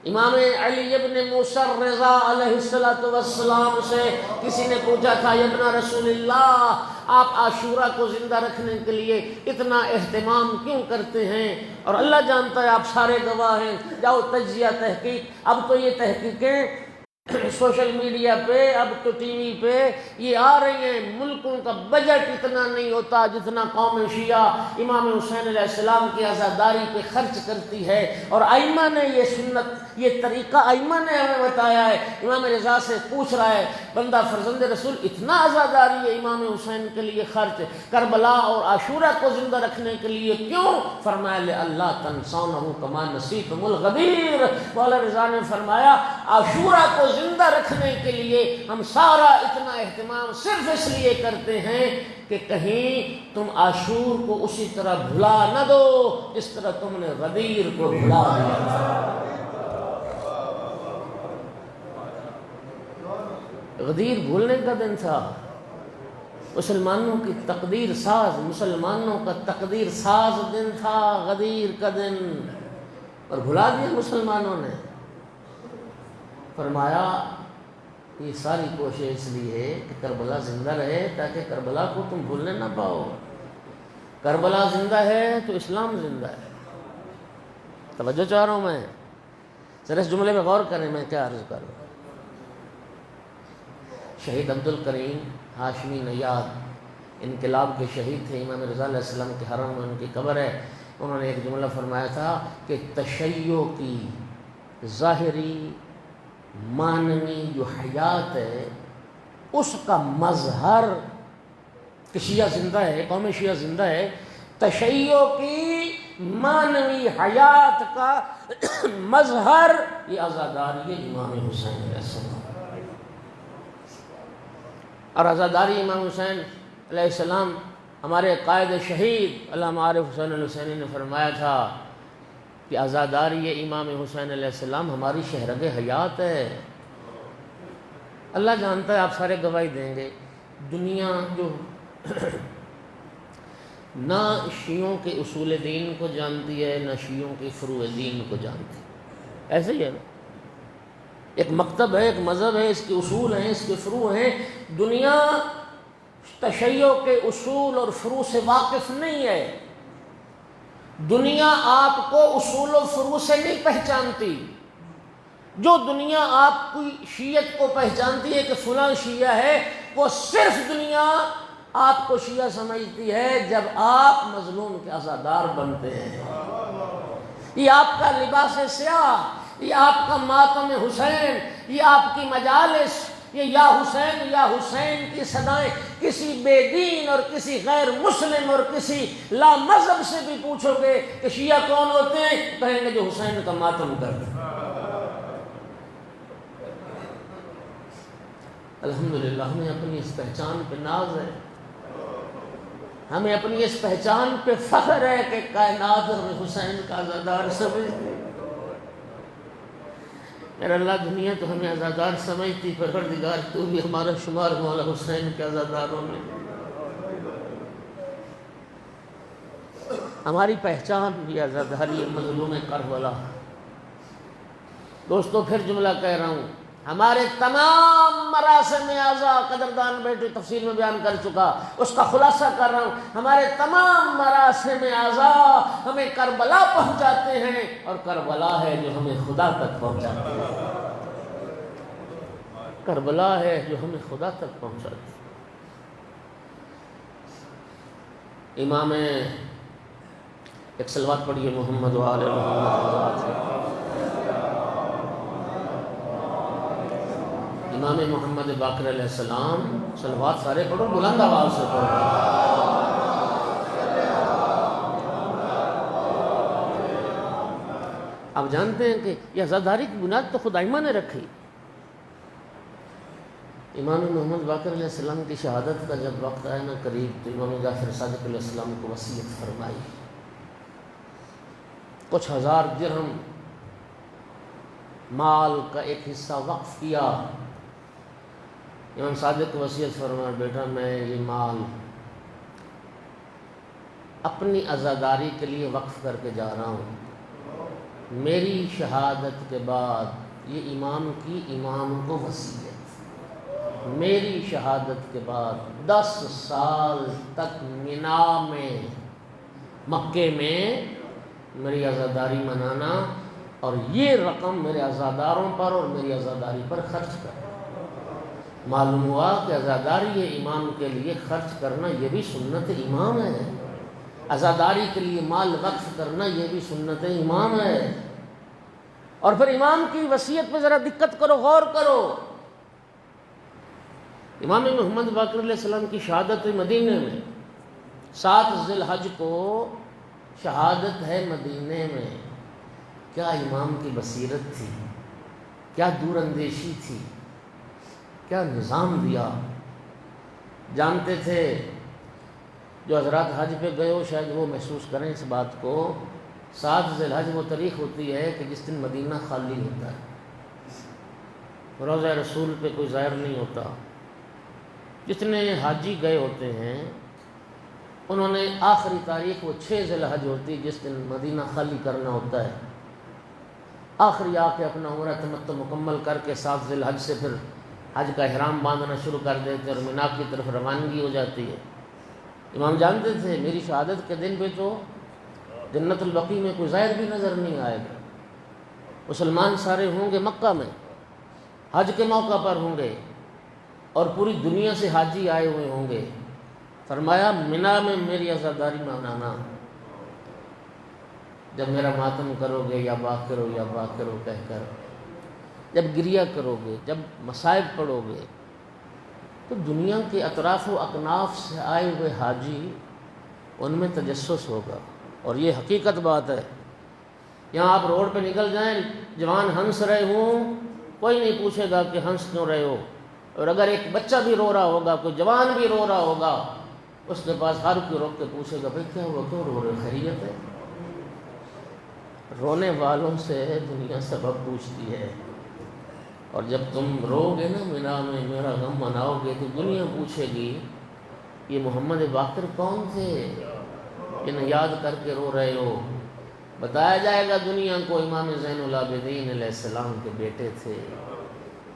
امام علی ابن موسیٰ الرضا علیہ السلام سے کسی نے پوچھا تھا، یا ابن رسول اللہ، آپ عاشورہ کو زندہ رکھنے کے لیے اتنا اہتمام کیوں کرتے ہیں؟ اور اللہ جانتا ہے، آپ سارے گواہ ہیں، جاؤ تجزیہ تحقیق۔ اب تو یہ تحقیقیں سوشل میڈیا پہ، اب تو ٹی وی پہ یہ آ رہی ہیں۔ ملکوں کا بجٹ اتنا نہیں ہوتا جتنا قوم شیعہ امام حسین علیہ السلام کی عزاداری پہ خرچ کرتی ہے، اور ائمہ نے یہ سنت، یہ طریقہ ائمہ نے ہمیں بتایا ہے۔ امام رضا سے پوچھ رہا ہے بندہ فرزند رسول، اتنا عزاداری ہے امام حسین کے لیے خرچ، کربلا اور عاشورہ کو زندہ رکھنے کے لیے کیوں؟ فرمایا لِأَلَّا تَنْسَوْنَهُ كَمَا نَسِيتُمُ الْغَدِيرَ۔ مولا رضا نے فرمایا عاشورہ کو زندہ رکھنے کے لیے ہم سارا اتنا اہتمام صرف اس لیے کرتے ہیں کہ کہیں تم عاشور کو اسی طرح بھلا نہ دو جس طرح تم نے غدیر کو بھلا دیا تھا۔ غدیر بھولنے کا دن تھا، مسلمانوں کی تقدیر ساز، مسلمانوں کا تقدیر ساز دن تھا غدیر کا دن، اور بھلا دیا مسلمانوں نے۔ فرمایا یہ ساری کوشش اس لیے ہے کہ کربلا زندہ رہے تاکہ کربلا کو تم بھولنے نہ پاؤ۔ کربلا زندہ ہے تو اسلام زندہ ہے۔ توجہ چاہ رہا ہوں میں، ذرا اس جملے میں غور کریں میں کیا عرض کر رہا ہوں۔ شہید عبدالکریم ہاشمی نیاد انقلاب کے شہید تھے، امام رضا علیہ السلام کے حرم میں ان کی قبر ہے۔ انہوں نے ایک جملہ فرمایا تھا کہ تشیع کی ظاہری معنوی جو حیات ہے اس کا مظہر کہ شیعہ زندہ ہے، قوم شیعہ زندہ ہے، تشیع کی معنوی حیات کا مظہر یہ عزاداری امام حسین علیہ السلام، اور عزاداری امام حسین علیہ السلام ہمارے قائد شہید علامہ عارف حسین الحسینی نے فرمایا تھا کہ عزاداری امام حسین علیہ السلام ہماری شہرگ حیات ہے۔ اللہ جانتا ہے، آپ سارے گواہی دیں گے، دنیا جو نہ شیعوں کے اصول دین کو جانتی ہے نہ شیعوں کے فروع دین کو جانتی ہے، ایسے ہی ہے نا۔ ایک مکتب ہے، ایک مذہب ہے، اس کے اصول ہیں، اس کے فروع ہیں۔ دنیا تشیع کے اصول اور فروع سے واقف نہیں ہے۔ دنیا آپ کو اصول و فروع سے نہیں پہچانتی۔ جو دنیا آپ کی شیعت کو پہچانتی ہے کہ فلاں شیعہ ہے، وہ صرف دنیا آپ کو شیعہ سمجھتی ہے جب آپ مظلوم کے عزادار بنتے ہیں۔ یہ آپ کا لباس سیاہ، یہ آپ کا ماتم حسین، یہ آپ کی مجالس، یہ یا حسین کی صدائیں کسی بے دین اور کسی غیر مسلم اور کسی لا مذہب سے بھی پوچھو گے کہ شیعہ کون ہوتے ہیں، کہیں گے جو حسین کا ماتم کرتے ہیں۔ الحمدللہ ہمیں اپنی اس پہچان پہ ناز ہے، ہمیں اپنی اس پہچان پہ فخر ہے کہ کائنات میں حسین کا عزادار سمجھتے ہیں۔ میرا اللہ دنیا تو ہمیں عزادار سمجھتی، پروردگار تو بھی ہمارا شمار مولا حسین کے عزاداروں میں۔ ہماری پہچان یہ عزاداری مظلوم کربلا۔ دوستو پھر جملہ کہہ رہا ہوں، ہمارے تمام مراسم اعزا، قدردان بیٹے تفصیل میں بیان کر چکا، اس کا خلاصہ کر رہا ہوں، ہمارے تمام مراسم اعزا ہمیں کربلا پہنچاتے ہیں، اور کربلا ہے جو ہمیں خدا تک پہنچاتے ہیں۔ کربلا ہے جو ہمیں خدا تک پہنچاتی۔ امام ایک صلوات پڑھیے محمد و آل محمد۔ امام محمد باقر علیہ السلام، صلوات سارے پڑھو، بلند آواز سے پڑھو۔ آپ جانتے ہیں کہ یہ عزاداری کی بنیاد تو خدا نے رکھی۔ امام محمد باقر علیہ السلام کی شہادت کا جب وقت آیا نا قریب، تو امام جعفر صادق علیہ السلام کو وصیت فرمائی، کچھ ہزار درہم مال کا ایک حصہ وقف کیا۔ امام صادق کو وصیت فرمایا، بیٹا میں یہ مال اپنی عزاداری کے لیے وقف کر کے جا رہا ہوں، میری شہادت کے بعد یہ امام کو وصیت، میری شہادت کے بعد 10 سال تک منا میں، مکے میں میری عزاداری منانا، اور یہ رقم میرے عزاداروں پر اور میری عزاداری پر خرچ کرنا۔ معلوم ہوا کہ عزاداری امام کے لیے خرچ کرنا یہ بھی سنت امام ہے، عزاداری کے لیے مال وقف کرنا یہ بھی سنت امام ہے۔ اور پھر امام کی وصیت پہ ذرا دقت کرو، غور کرو۔ امام محمد باقر علیہ السلام کی شہادت مدینے میں، 7 ذی الحج کو شہادت ہے مدینے میں۔ کیا امام کی بصیرت تھی، کیا دور اندیشی تھی، کیا نظام دیا۔ جانتے تھے جو حضرات حج پہ گئے ہو شاید وہ محسوس کریں اس بات کو، 7 ذی الحج وہ تاریخ ہوتی ہے کہ جس دن مدینہ خالی ہوتا ہے، روضہ رسول پہ کوئی زائر نہیں ہوتا۔ جتنے حاجی گئے ہوتے ہیں انہوں نے آخری تاریخ وہ 6 ذی الحج ہوتی جس دن مدینہ خالی کرنا ہوتا ہے، آخری آ کے اپنا عمرہ تمتع مکمل کر کے 7 ذی الحج سے پھر حج کا احرام باندھنا شروع کر دیتے اور مینا کی طرف روانگی ہو جاتی ہے۔ امام جانتے تھے میری شہادت کے دن پہ تو جنت البقیع میں کوئی زائر بھی نظر نہیں آئے گا، مسلمان سارے ہوں گے مکہ میں، حج کے موقع پر ہوں گے، اور پوری دنیا سے حاجی آئے ہوئے ہوں گے۔ فرمایا مینا میں میری عزاداری منانا، جب میرا ماتم کرو گے یا باقر ہو یا باقر ہو کہہ کر، جب گریہ کرو گے، جب مصائب پڑھو گے، تو دنیا کے اطراف و اکناف سے آئے ہوئے حاجی ان میں تجسس ہوگا۔ اور یہ حقیقت بات ہے، یہاں آپ روڈ پہ نکل جائیں، جوان ہنس رہے ہوں، کوئی نہیں پوچھے گا کہ ہنس کیوں رہے ہو، اور اگر ایک بچہ بھی رو رہا ہوگا، کوئی جوان بھی رو رہا ہوگا، اس کے پاس ہر کوئی روک کے پوچھے گا بھائی کیا ہوا، کیوں رو رہے، خیریت ہے؟ رونے والوں سے دنیا سبب پوچھتی ہے، اور جب تم رو گے نا مینا میں میرا غم مناؤ گے تو دنیا پوچھے گی یہ محمد باقر کون تھے، انہیں یاد کر کے رو رہے ہو۔ بتایا جائے گا دنیا کو امام زین العابدین علیہ السلام کے بیٹے تھے۔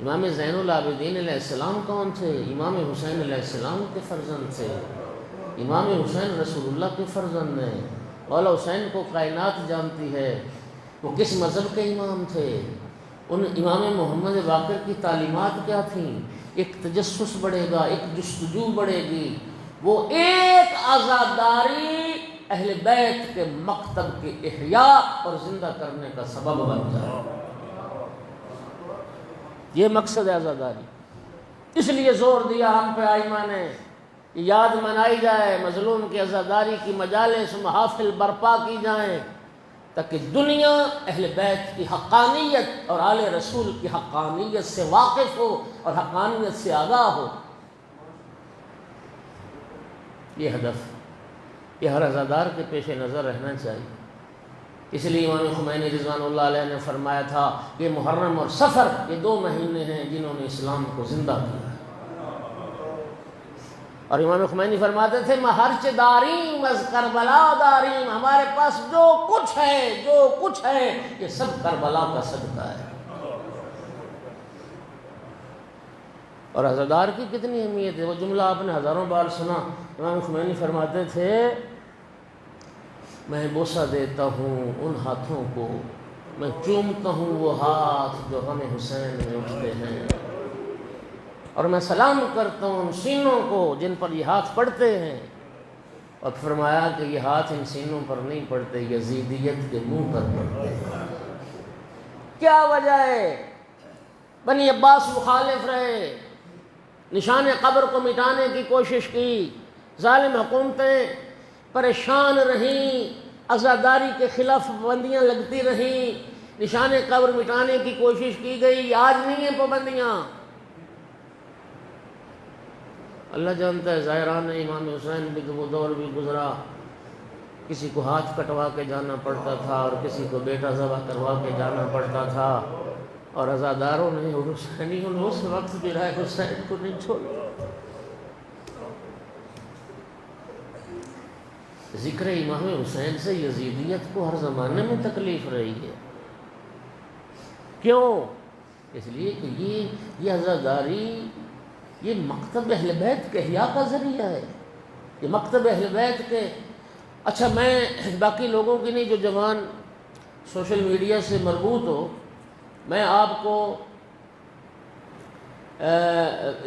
امام زین العابدین علیہ السلام کون تھے؟ امام حسین علیہ السلام کے فرزند تھے۔ امام حسین رسول اللہ کے فرزند ہیں۔ مولا حسین کو کائنات جانتی ہے، وہ کس مذہب کے امام تھے، ان امام محمد باقر کی تعلیمات کیا تھیں۔ ایک تجسس بڑھے گا، ایک جستجو بڑھے گی، وہ ایک عزاداری اہل بیت کے مکتب کے احیاء اور زندہ کرنے کا سبب بن جائے۔ یہ مقصد ہے عزاداری، اس لیے زور دیا ہم پہ آئمہ نے، یاد منائی جائے، مظلوم کی عزاداری کی مجالس محافل برپا کی جائیں، تاکہ دنیا اہل بیت کی حقانیت اور آل رسول کی حقانیت سے واقف ہو اور حقانیت سے آگاہ ہو۔ یہ ہدف، یہ ہر عزادار کے پیش نظر رہنا چاہیے۔ اس لیے امام خمینی رضوان اللہ علیہ نے فرمایا تھا کہ محرم اور صفر یہ 2 مہینے ہیں جنہوں نے اسلام کو زندہ کیا. اور امام خمینی فرماتے تھے مہرچ داریم از کربلا داریم، ہمارے پاس جو کچھ ہے یہ سب کربلا کا صدقہ ہے. اور عزادار کی کتنی اہمیت ہے، وہ جملہ آپ نے ہزاروں بار سنا. امام خمینی فرماتے تھے میں بوسہ دیتا ہوں ان ہاتھوں کو، میں چومتا ہوں وہ ہاتھ جو غم حسین میں اٹھتے ہیں، اور میں سلام کرتا ہوں ان سینوں کو جن پر یہ ہاتھ پڑتے ہیں. اور فرمایا کہ یہ ہاتھ ان سینوں پر نہیں پڑتے، یزیدیت کے منہ پر پڑتے ہیں. کیا وجہ ہے؟ بنی عباس مخالف رہے، نشان قبر کو مٹانے کی کوشش کی، ظالم حکومتیں پریشان رہیں، عزاداری کے خلاف پابندیاں لگتی رہیں، نشان قبر مٹانے کی کوشش کی گئی. آج نہیں ہیں پابندیاں. اللہ جانتا ہے زائران امام حسین بھی وہ دور بھی گزرا، کسی کو ہاتھ کٹوا کے جانا پڑتا تھا اور کسی کو بیٹا ذبح کروا کے جانا پڑتا تھا، اور عزاداروں نے حسینیوں نے اس وقت بھی رائے حسین کو نہیں چھوڑا. ذکر امام حسین سے یزیدیت کو ہر زمانے میں تکلیف رہی ہے. کیوں؟ اس لیے کہ یہ عزاداری یہ مکتب اہل بیت کے احیاء کا ذریعہ ہے. یہ مکتب اہل بیت کے اچھا میں باقی لوگوں کی نہیں جو جوان سوشل میڈیا سے مربوط ہو، میں آپ کو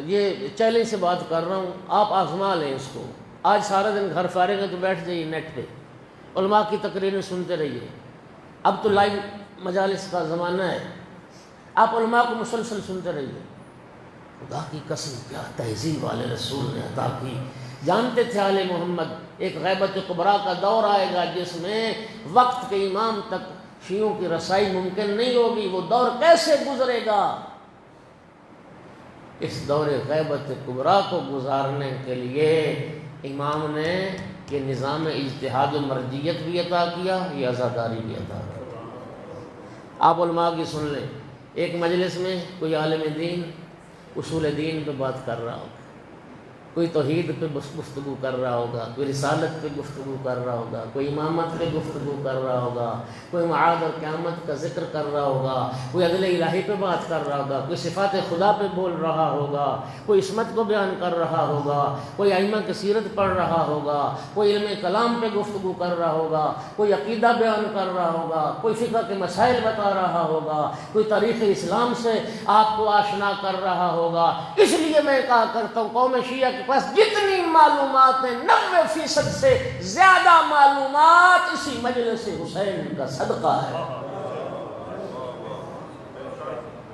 یہ چیلنج سے بات کر رہا ہوں، آپ آزما لیں اس کو. آج سارا دن گھر فارغ ہے تو بیٹھ جائیے نیٹ پہ، علماء کی تقریریں سنتے رہیے. اب تو لائیو مجالس کا زمانہ ہے، آپ علماء کو مسلسل سنتے رہیے. خدا کی قسم کیا تہذیب والے رسول نے عطا کی. جانتے تھے آل محمد ایک غیبت کبریٰ کا دور آئے گا جس میں وقت کے امام تک شیعوں کی رسائی ممکن نہیں ہوگی. وہ دور کیسے گزرے گا؟ اس دور غیبت کبریٰ کو گزارنے کے لیے امام نے یہ نظام اجتہاد و مرجیت بھی عطا کیا، یہ عزاداری بھی عطا کیا. آپ علماء کی سن لیں، ایک مجلس میں کوئی عالم دین اصول دین پہ بات کر رہا ہوگا، کوئی توحید پہ گفتگو کر رہا ہوگا، کوئی رسالت پہ گفتگو کر رہا ہوگا، کوئی امامت پہ گفتگو کر رہا ہوگا، کوئی معاد اور قیامت کا ذکر کر رہا ہوگا، کوئی عدل الہی پہ بات کر رہا ہوگا، کوئی صفات خدا پہ بول رہا ہوگا، کوئی عصمت کو بیان کر رہا ہوگا، کوئی ائمہ کی سیرت پڑھ رہا ہوگا، کوئی علم کلام پہ گفتگو کر رہا ہوگا، کوئی عقیدہ بیان کر رہا ہوگا، کوئی فقہ کے مسائل بتا رہا ہوگا، کوئی تاریخ اسلام سے آپ کو آشنا کر رہا ہوگا. اس لیے میں کہا کرتا ہوں قوم شیعہ کے پاس جتنی معلومات ہیں 90% سے زیادہ معلومات اسی مجلس حسین کا صدقہ ہے.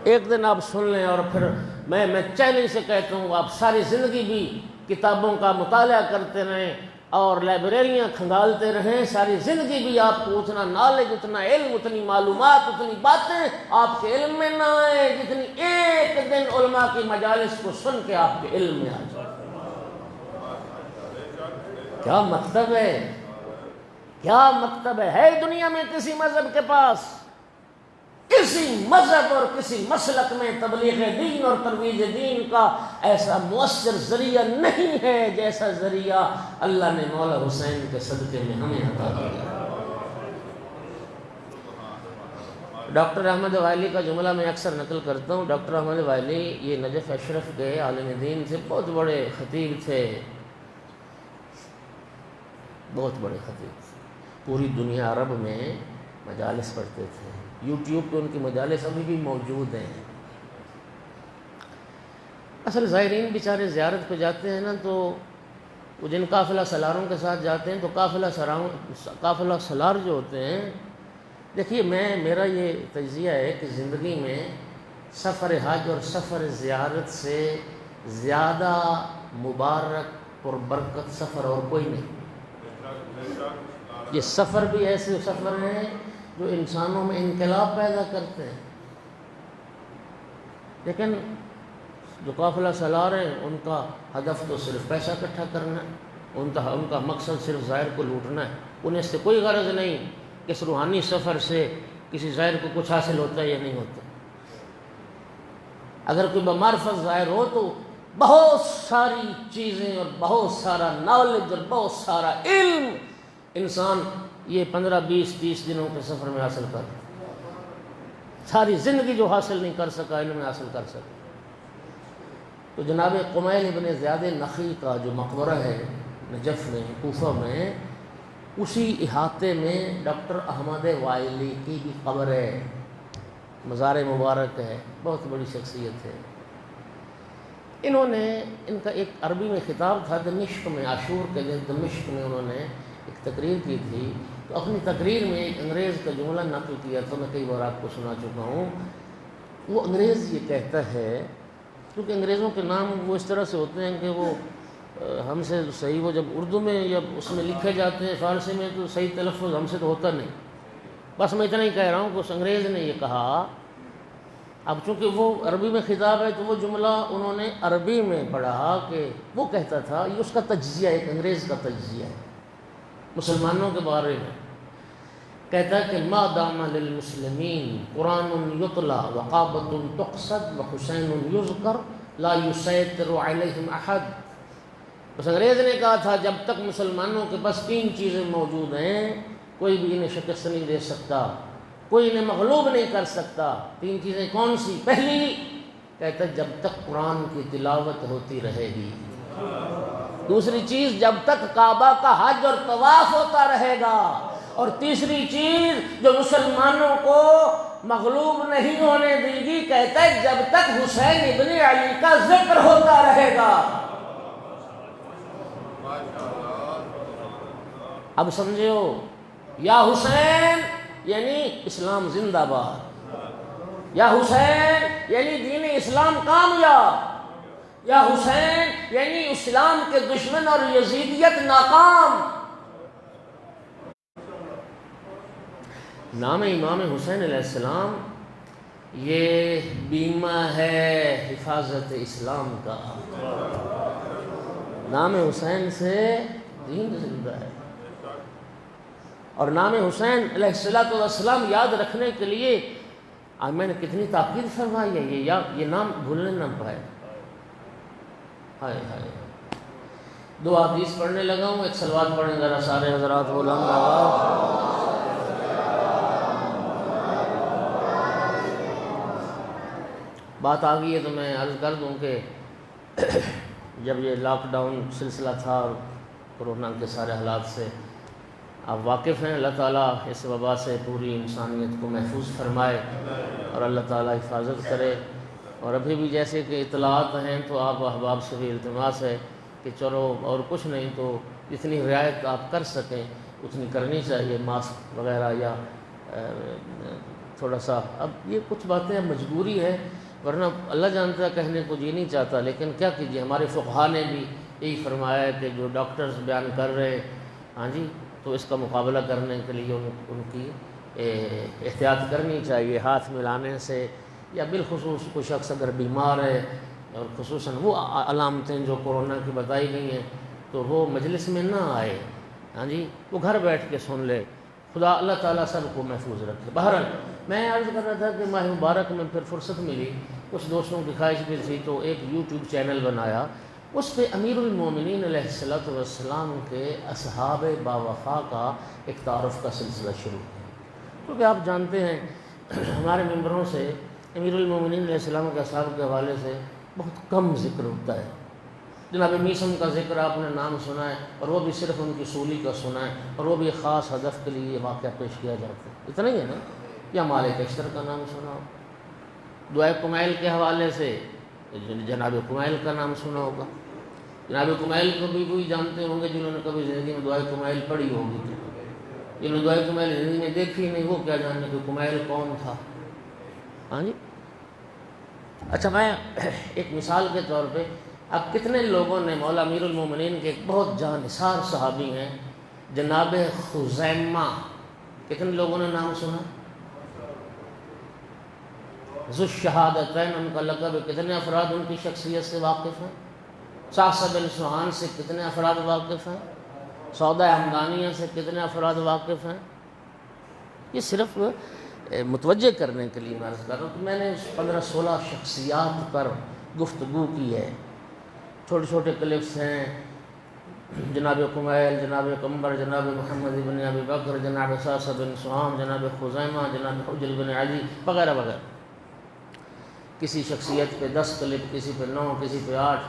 ایک دن آپ سن لیں اور پھر میں چیلنج سے کہتا ہوں آپ ساری زندگی بھی کتابوں کا مطالعہ کرتے رہیں اور لائبریریاں کھنگالتے رہیں، ساری زندگی بھی آپ کو اتنا نالج، اتنا علم، اتنی معلومات، اتنی باتیں آپ کے علم میں نہ آئیں جتنی ایک دن علماء کی مجالس کو سن کے آپ کے علم میں آ جائے. کیا مکتب ہے، کیا مکتب ہے دنیا میں کسی مذہب کے پاس؟ کسی مذہب اور کسی مسلک میں تبلیغ دین اور ترویج دین کا ایسا مؤثر ذریعہ نہیں ہے جیسا ذریعہ اللہ نے مولا حسین کے صدقے میں ہمیں عطا کیا. ڈاکٹر احمد وائلی کا جملہ میں اکثر نقل کرتا ہوں. ڈاکٹر احمد وائلی یہ نجف اشرف کے عالم دین تھے، بہت بڑے خطیب تھے، بہت بڑے خطیب تھے. پوری دنیا عرب میں مجالس پڑھتے تھے. یوٹیوب پہ ان کی مجالس ابھی بھی موجود ہیں. اصل زائرین بیچارے زیارت پہ جاتے ہیں نا، تو وہ جن قافلہ سلاروں کے ساتھ جاتے ہیں تو قافلہ سلار جو ہوتے ہیں، دیکھیے میرا یہ تجزیہ ہے کہ زندگی میں سفر حج اور سفر زیارت سے زیادہ مبارک پربرکت سفر اور کوئی نہیں. یہ سفر بھی ایسے سفر ہیں جو انسانوں میں انقلاب پیدا کرتے ہیں. لیکن جو قافلہ سالار ہیں ان کا ہدف تو صرف پیسہ اکٹھا کرنا ہے، ان کا مقصد صرف زائر کو لوٹنا ہے. انہیں اس سے کوئی غرض نہیں کہ اس روحانی سفر سے کسی زائر کو کچھ حاصل ہوتا ہے یا نہیں ہوتا. اگر کوئی بمعرفت زائر ہو تو بہت ساری چیزیں اور بہت سارا نالج اور بہت سارا علم انسان یہ 15 20 30 دنوں کے سفر میں حاصل کر، ساری زندگی جو حاصل نہیں کر سکا علم میں حاصل کر سکا. تو جناب قمیل ابن زیاد نخعی کا جو مقبرہ ہے نجف میں کوفہ میں، اسی احاطے میں ڈاکٹر احمد وائلی کی بھی قبر ہے، مزار مبارک ہے، بہت بڑی شخصیت ہے. انہوں نے ان کا ایک عربی میں خطاب تھا دمشق میں، عاشور کے دن دمشق میں انہوں نے ایک تقریر کی تھی. تو اپنی تقریر میں ایک انگریز کا جملہ نقل کیا تھا، میں کئی بار آپ کو سنا چکا ہوں. وہ انگریز یہ کہتا ہے، کیونکہ انگریزوں کے نام وہ اس طرح سے ہوتے ہیں کہ وہ ہم سے صحیح، وہ جب اردو میں یا اس میں لکھے جاتے ہیں فارسی میں تو صحیح تلفظ ہم سے تو ہوتا نہیں. بس میں اتنا ہی کہہ رہا ہوں کہ اس انگریز نے یہ کہا. اب چونکہ وہ عربی میں خطاب ہے تو وہ جملہ انہوں نے عربی میں پڑھا کہ وہ کہتا تھا، یہ اس کا تجزیہ، ایک انگریز کا تجزیہ ہے مسلمانوں کے بارے میں. کہتا ہے کہ ما دام للمسلمین قرآن یطلا وقابۃ تقصد وحسین یذکر لا یسیطر علیہم احد. اس انگریز نے کہا تھا جب تک مسلمانوں کے پاس 3 چیزیں موجود ہیں کوئی بھی انہیں شکست نہیں دے سکتا، کوئی انہیں مغلوب نہیں کر سکتا. 3 چیزیں کون سی؟ پہلی کہتا ہے جب تک قرآن کی تلاوت ہوتی رہے گی. دوسری چیز جب تک کعبہ کا حج اور طواف ہوتا رہے گا. اور تیسری چیز جو مسلمانوں کو مغلوب نہیں ہونے دے گی، کہتا ہے جب تک حسین ابن علی کا ذکر ہوتا رہے گا. اب سمجھو، یا حسین یعنی اسلام زندہ باد، یا حسین یعنی دین اسلام کامیاب، یا حسین یعنی اسلام کے دشمن اور یزیدیت ناکام. نام امام حسین علیہ السلام یہ بیمہ ہے حفاظت اسلام کا. نام حسین سے دین زندہ ہے. اور نام حسین علیہ السلام یاد رکھنے کے لیے میں نے کتنی تاکید فرمائی ہے، یہ نام بھولنے نہ پائے. ہائے ہائے. 2 حدیث پڑھنے لگا ہوں، ایک صلوات پڑھیں ذرا سارے حضرات بلند آواز. بات آ گئی ہے تو میں عرض کر دوں کہ جب یہ لاک ڈاؤن سلسلہ تھا اور کورونا کے سارے حالات سے آپ واقف ہیں، اللہ تعالیٰ اس وبا سے پوری انسانیت کو محفوظ فرمائے اور اللہ تعالیٰ حفاظت کرے. اور ابھی بھی جیسے کہ اطلاعات ہیں تو آپ احباب سے بھی التماس ہے کہ چلو اور کچھ نہیں تو جتنی رعایت آپ کر سکیں اتنی کرنی چاہیے، ماسک وغیرہ یا تھوڑا سا. اب یہ کچھ باتیں اب مجبوری ہے، ورنہ اللہ جانتا ہے کہنے کو جی نہیں چاہتا، لیکن کیا کیجیے. ہمارے فقہاء نے بھی یہی فرمایا ہے کہ جو ڈاکٹرز بیان کر رہے ہیں ہاں جی، تو اس کا مقابلہ کرنے کے لیے ان کی احتیاط کرنی چاہیے. ہاتھ ملانے سے، یا بالخصوص کوئی شخص اگر بیمار ہے اور خصوصاً وہ علامتیں جو کورونا کی بتائی گئی ہیں تو وہ مجلس میں نہ آئے، ہاں جی، وہ گھر بیٹھ کے سن لے. خدا اللہ تعالیٰ سب کو محفوظ رکھے. بہرحال میں عرض کر رہا تھا کہ ماہ مبارک میں پھر فرصت ملی، کچھ دوستوں کی خواہش بھی تھی تو ایک یوٹیوب چینل بنایا. اس پہ امیر المومنین علیہ السلام کے اصحاب باوفا کا ایک تعارف کا سلسلہ شروع ہے. کیونکہ آپ جانتے ہیں ہمارے ممبروں سے امیر المومنین علیہ السلام کے اصحاب کے حوالے سے بہت کم ذکر ہوتا ہے. جناب میثم کا ذکر آپ نے نام سنا ہے، اور وہ بھی صرف ان کی سولی کا سنا ہے، اور وہ بھی ایک خاص ہدف کے لیے یہ واقعہ پیش کیا جاتا ہے. اتنا ہی ہے نا. یا مالک اشتر کا نام سنا ہو، دعائے کمیل کے حوالے سے جناب کمیل کا نام سنا ہوگا. جناب کمیل کو بھی کوئی جانتے ہوں گے جنہوں نے کبھی زندگی میں دعائے کمیل پڑھی ہوگی. جنہوں نے دعائے کمیل زندگی میں دیکھی نہیں وہ کیا جاننے کہ کمیل کون تھا. ہاں جی. اچھا، میں ایک مثال کے طور پہ، اب کتنے لوگوں نے مولا امیر المومنین کے ایک بہت جانثار صحابی ہیں جناب خزیمہ، کتنے لوگوں نے نام سنا؟ ذو الشہادتین ان کا لقب ہے. کتنے افراد ان کی شخصیت سے واقف ہیں؟ صعصع بن سہان سے کتنے افراد واقف ہیں؟ سودہ حمدانیہ سے کتنے افراد واقف ہیں؟ یہ صرف متوجہ کرنے کے لیے میں عرض کر رہا ہوں کہ میں نے 15-16 شخصیات پر گفتگو کی ہے. چھوٹے چھوٹے کلپس ہیں، جناب کمیل، جناب قمبر، جناب محمد بن ابی بکر، جناب صاصہ بن سہام، جناب خزیمہ، جناب حجل بن علی وغیرہ وغیرہ. کسی شخصیت پہ 10 کلپ، کسی پہ 9، کسی پہ 8.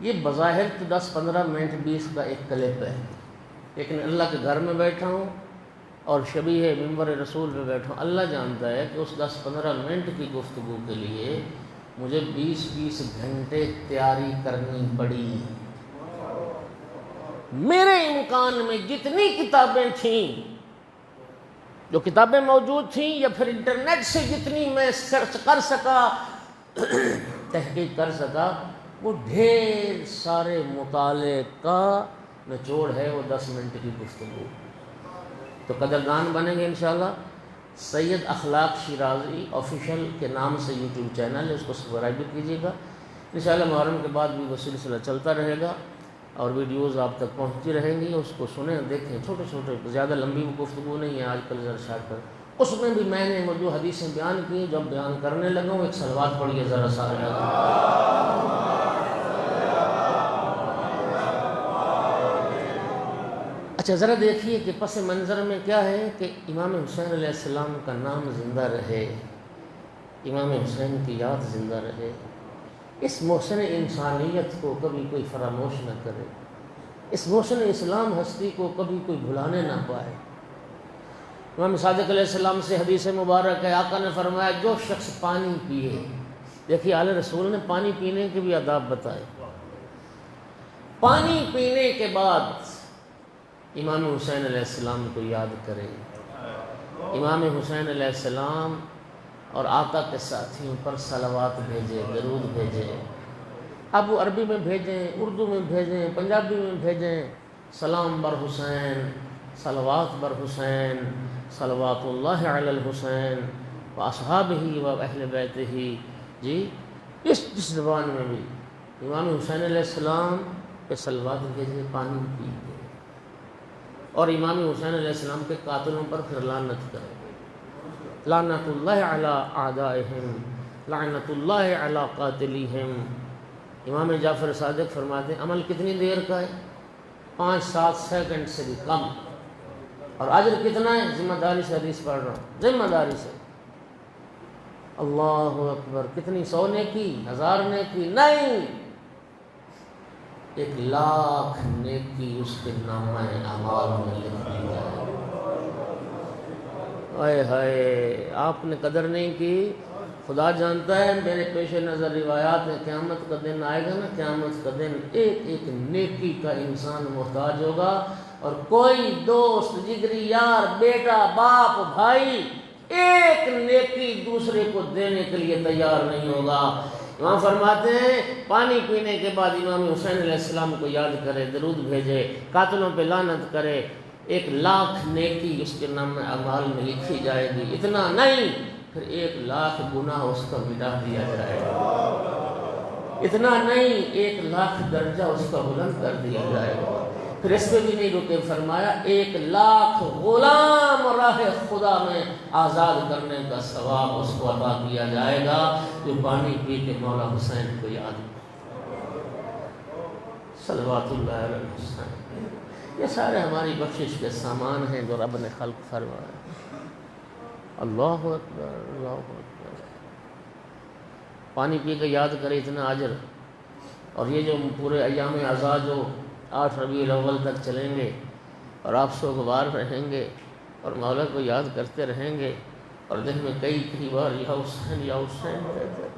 یہ بظاہر تو 10-15 منٹ 20 کا ایک کلپ ہے، لیکن اللہ کے گھر میں بیٹھا ہوں اور شبیہ ممبر رسول پہ بیٹھا ہوں. اللہ جانتا ہے کہ اس 10-15 منٹ کی گفتگو کے لیے مجھے 20 گھنٹے تیاری کرنی پڑی. میرے امکان میں جتنی کتابیں تھیں، جو کتابیں موجود تھیں، یا پھر انٹرنیٹ سے جتنی میں سرچ کر سکا، تحقیق کر سکا، وہ ڈھیر سارے مطالعے کا نچوڑ ہے وہ 10 منٹ کی گفتگو. تو قدردان بنیں گے انشاءاللہ. سید اخلاق شیرازی آفیشیل کے نام سے یوٹیوب چینل ہے، اس کو سبسکرائب بھی کیجیے گا. انشاءاللہ محرم کے بعد بھی وہ سلسلہ چلتا رہے گا اور ویڈیوز آپ تک پہنچتی رہیں گی. اس کو سنیں، دیکھیں. چھوٹے چھوٹے، زیادہ لمبی گفتگو نہیں ہے آج کل ذرا شارٹ کر. اس میں بھی میں نے جو حدیثیں بیان کی، جب بیان کرنے لگا ہوں، ایک صلوات پڑھیے ذرا سارے. اچھا ذرا دیکھیے کہ پس منظر میں کیا ہے کہ امام حسین علیہ السلام کا نام زندہ رہے، امام حسین کی یاد زندہ رہے. اس محسن انسانیت کو کبھی کوئی فراموش نہ کرے، اس محسن اسلام ہستی کو کبھی کوئی بھلانے نہ پائے. امام صادق علیہ السلام سے حدیث مبارک ہے، آقا نے فرمایا جو شخص پانی پیے، دیکھیے آل رسول نے پانی پینے کے بھی آداب بتائے. پانی پینے کے بعد امام حسین علیہ السلام کو یاد کرے. امام حسین علیہ السلام اور آقا کے ساتھیوں پر صلوات بھیجے، درود بھیجے. اب وہ عربی میں بھیجیں، اردو میں بھیجیں، پنجابی میں بھیجیں. سلام بر حسین، صلوات بر حسین، صلوات اللہ علی الحسین و اصحابہ و اہل بیتہ. جی اس زبان میں بھی امام حسین علیہ السلام پہ صلوات بھیجے، پانی پیجیے. اور امام حسین علیہ السلام کے قاتلوں پر پھر لعنت کرے. لعنت اللہ علی اعدائہم، لعنت اللہ علی قاتلیہم. امام جعفر صادق فرماتے ہیں عمل کتنی دیر کا ہے؟ 5-7 سیکنڈ سے بھی کم. اور اجر کتنا ہے؟ ذمہ داری سے حدیث پڑھ رہا ہوں، ذمہ داری سے. اللہ اکبر. کتنی 100 نیکی، 1000 نیکی نہیں، 1,00,000 نیکی اس کے نامہ اعمال میں لکھ دی جائے. اے ہائے، آپ نے قدر نہیں کی. خدا جانتا ہے میرے پیش نظر روایات میں قیامت کا دن آئے گا نا، قیامت کا دن ایک نیکی کا انسان محتاج ہوگا، اور کوئی دوست، جگری یار، بیٹا، باپ، بھائی ایک نیکی دوسرے کو دینے کے لیے تیار نہیں ہوگا. امام فرماتے ہیں پانی پینے کے بعد امام حسین علیہ السلام کو یاد کرے، درود بھیجے، قاتلوں پہ لعنت کرے، 1,00,000 نیکی اس کے نام اعمال میں لکھی جائے گی. اتنا نہیں، پھر 1,00,000 گناہ اس کا مٹا دیا جائے گا. اتنا نہیں، 1,00,000 درجہ اس کا بلند کر دیا جائے گا. پھر اس پہ بھی نہیں رکے، فرمایا 1,00,000 غلام راہ خدا میں آزاد کرنے کا ثواب اس کو عطا کیا جائے گا جو پانی پی کے مولا حسین کو یاد کرے. صلوات اللہ علیہ الحسین. یہ سارے ہماری بخشش کے سامان ہیں جو رب نے خلق فرمایا. اللہ اکبر، اللہ اکبر. پانی پی کے یاد کرے، اتنا اجر. اور یہ جو پورے ایام عزا جو 8 ربیع الاول تک چلیں گے اور آپ سوگوار رہیں گے اور مولا کو یاد کرتے رہیں گے اور دن میں کئی بار یا حسین یا حسین کہتے ہیں.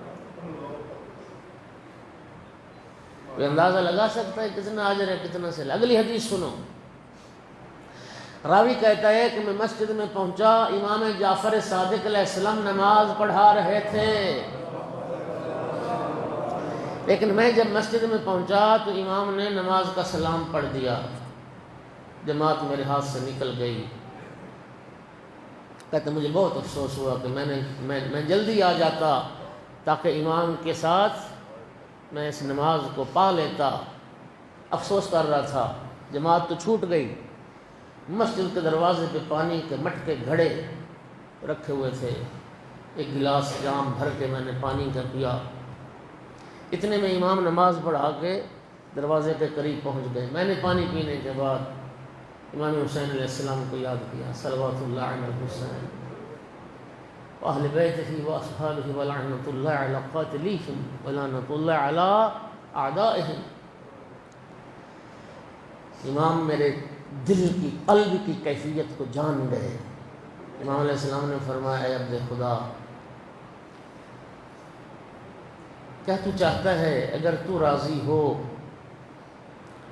کوئی اندازہ لگا سکتا ہے کتنا اجر ہے، کتنا سے. اگلی حدیث سنو. راوی کہتا ہے کہ میں مسجد میں پہنچا، امام جعفر صادق علیہ السلام نماز پڑھا رہے تھے، لیکن میں جب مسجد میں پہنچا تو امام نے نماز کا سلام پڑھ دیا، جماعت میرے ہاتھ سے نکل گئی. کہتے مجھے بہت افسوس ہوا کہ میں جلدی آ جاتا تاکہ امام کے ساتھ میں اس نماز کو پا لیتا. افسوس کر رہا تھا، جماعت تو چھوٹ گئی. مسجد کے دروازے پہ پانی کے مٹکے گھڑے رکھے ہوئے تھے، ایک گلاس جام بھر کے میں نے پانی کا پیا۔ اتنے میں امام نماز پڑھا کے دروازے کے قریب پہنچ گئے۔ میں نے پانی پینے کے بعد امام حسین علیہ السلام کو یاد کیا، صلوات اللہ علی الحسین اہل بیتہ و اصحابہ ولعنۃ اللہ علی قاتلیہم ولعنۃ اللہ علی اعدائہم۔ امام میرے دل کی، قلب کی کیفیت کو جان گئے۔ امام علیہ السلام نے فرمایا، اے عبد خدا، کیا تو چاہتا ہے؟ اگر تو راضی ہو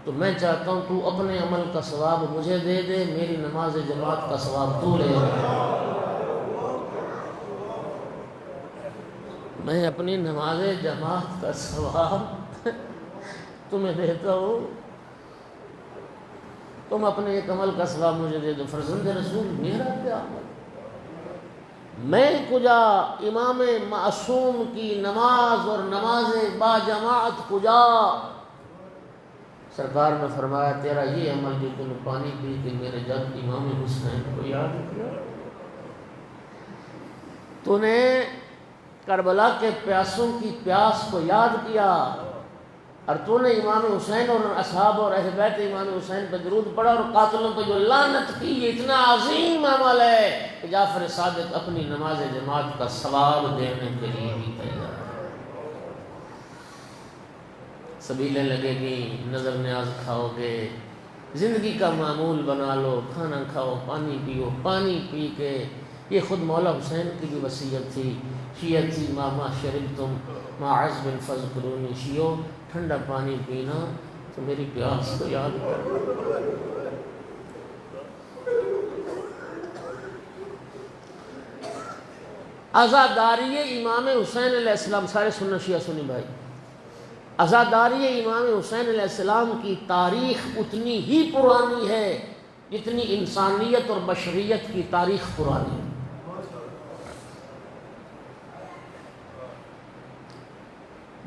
تو میں چاہتا ہوں تو اپنے عمل کا ثواب مجھے دے دے، میری نماز جماعت کا ثواب تو لے لے۔ میں اپنی نماز جماعت کا ثواب تمہیں دیتا ہوں، تم اپنے ایک عمل کا ثواب مجھے دے دو۔ فرزند رسول میرا کیا عمل، میں کجا امام معصوم کی نماز اور نماز با جماعت کجا؟ سرکار نے فرمایا، تیرا یہ عمل جو تم نے پانی پی کہ میرے جب امام حسین کو یاد کیا، تو نے کربلا کے پیاسوں کی پیاس کو یاد کیا، اور تو نے امام حسین اور اصحاب اور اہل بیت امام حسین پہ درود پڑھا، اور قاتلوں پہ جو لعنت کی، یہ اتنا عظیم عمل ہے کہ جعفر صادق اپنی نماز جماعت کا ثواب دینے کے لیے بھی تیار ہے۔ سبیلیں لگے گی، نظر نیاز کھاؤ گے، زندگی کا معمول بنا لو، کھانا کھاؤ، پانی پیو، پانی پی کے، یہ خود مولا حسین کی بھی وصیت تھی، شیعتی ماما شربتم ما عذب فذکرونی، شیعو ٹھنڈا پانی پینا تو میری پیاس کو یاد کرو۔ عزاداری امام حسین علیہ السلام، سارے سننا شیعہ سنی بھائی، عزاداری امام حسین علیہ السلام کی تاریخ اتنی ہی پرانی ہے جتنی انسانیت اور بشریت کی تاریخ پرانی ہے۔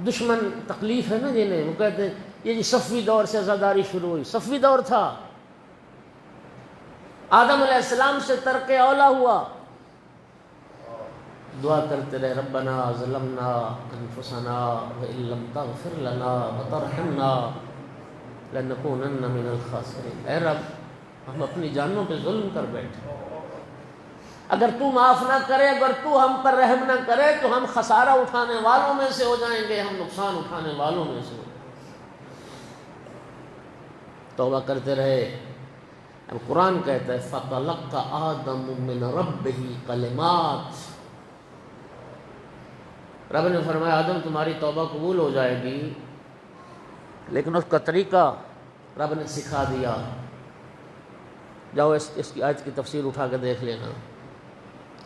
دشمن تکلیف ہے نا جنہیں، وہ کہتے ہیں یہ جی صفوی دور سے عزاداری شروع ہوئی، صفوی دور تھا، آدم علیہ السلام سے ترک اولا ہوا، دعا کرتے رہے، ربنا ظلمنا انفسنا وان لم تغفر لنا وترحمنا لنکونن من الخاسرین۔ اے رب، ہم اپنی جانوں پہ ظلم کر بیٹھے، اگر تو معاف نہ کرے، اگر تو ہم پر رحم نہ کرے تو ہم خسارہ اٹھانے والوں میں سے ہو جائیں گے، ہم نقصان اٹھانے والوں میں سے ہو جائیں گے۔ توبہ کرتے رہے۔ اب قرآن کہتا ہے فَتَلَقَّ آدَمُ مِنْ رَبِّهِ کلمات، رب نے فرمایا آدم تمہاری توبہ قبول ہو جائے گی، لیکن اس کا طریقہ رب نے سکھا دیا۔ جاؤ اس کی آیت کی تفسیر اٹھا کے دیکھ لینا۔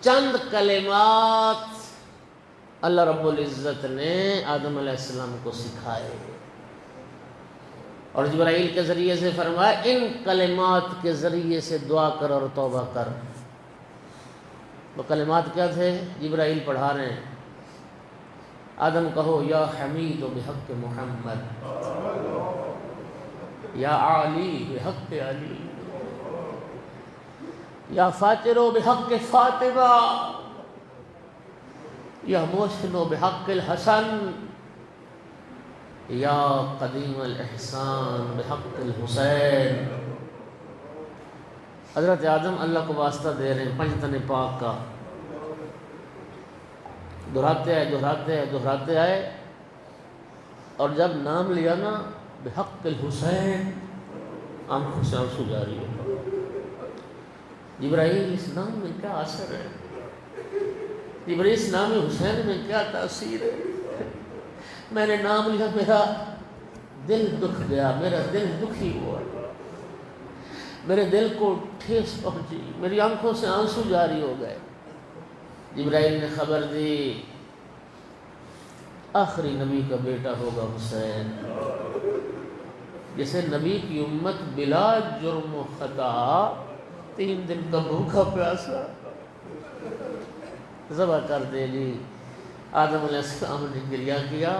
چند کلمات اللہ رب العزت نے آدم علیہ السلام کو سکھائے، اور جبرائیل کے ذریعے سے فرمایا ان کلمات کے ذریعے سے دعا کر اور توبہ کر۔ وہ کلمات کیا تھے؟ جبرائیل پڑھا رہے ہیں، آدم کہو یا حمید بحق محمد، یا علی بحق علی، یا فاطر بحق فاطمہ، یا محسن بحق الحسن، یا قدیم الاحسان بحق الحسین۔ حضرت آدم اللہ کو واسطہ دے رہے ہیں پنجتن پاک کا، دہراتے آئے، اور جب نام لیا نا بحق الحسین، آنکھوں سے آنسو جاری ہو۔ جبرائیل اس نام میں کیا اثر ہے؟ جبرائیل اس نام حسین میں کیا تاثیر ہے؟ میں نے نام لیا، میرا دل دکھ گیا، میرا دل دکھی ہوا، میرے دل کو ٹھیس پہنچی، میری آنکھوں سے آنسو جاری ہو گئے۔ جبرائیل نے خبر دی آخری نبی کا بیٹا ہوگا حسین، جسے نبی کی امت بلا جرم و خطا 3 دن کا بھوکا پیاسا ذبح کر دے گی۔ آدم علیہ السلام نے گریہ کیا،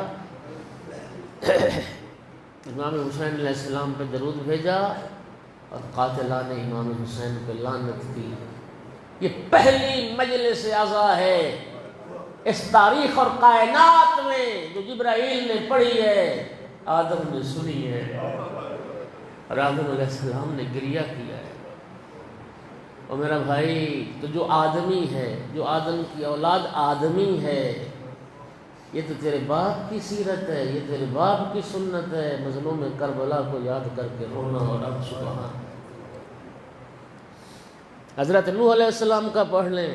امام حسین علیہ السلام پہ درود بھیجا، اور قاتلان امام حسین پہ لعنت کی۔ یہ پہلی مجلس عزا ہے اس تاریخ اور کائنات میں جو جبرائیل نے پڑھی ہے، آدم نے سنی ہے، اور آدم علیہ السلام نے گریہ کیا ہے۔ اور میرا بھائی، تو جو آدمی ہے، جو آدم کی اولاد آدمی ہے، یہ تو تیرے باپ کی سیرت ہے، یہ تیرے باپ کی سنت ہے، مظلوم کربلا کو یاد کر کے رونا۔ اور اب سبحان حضرت نوح علیہ السلام کا پڑھ لیں،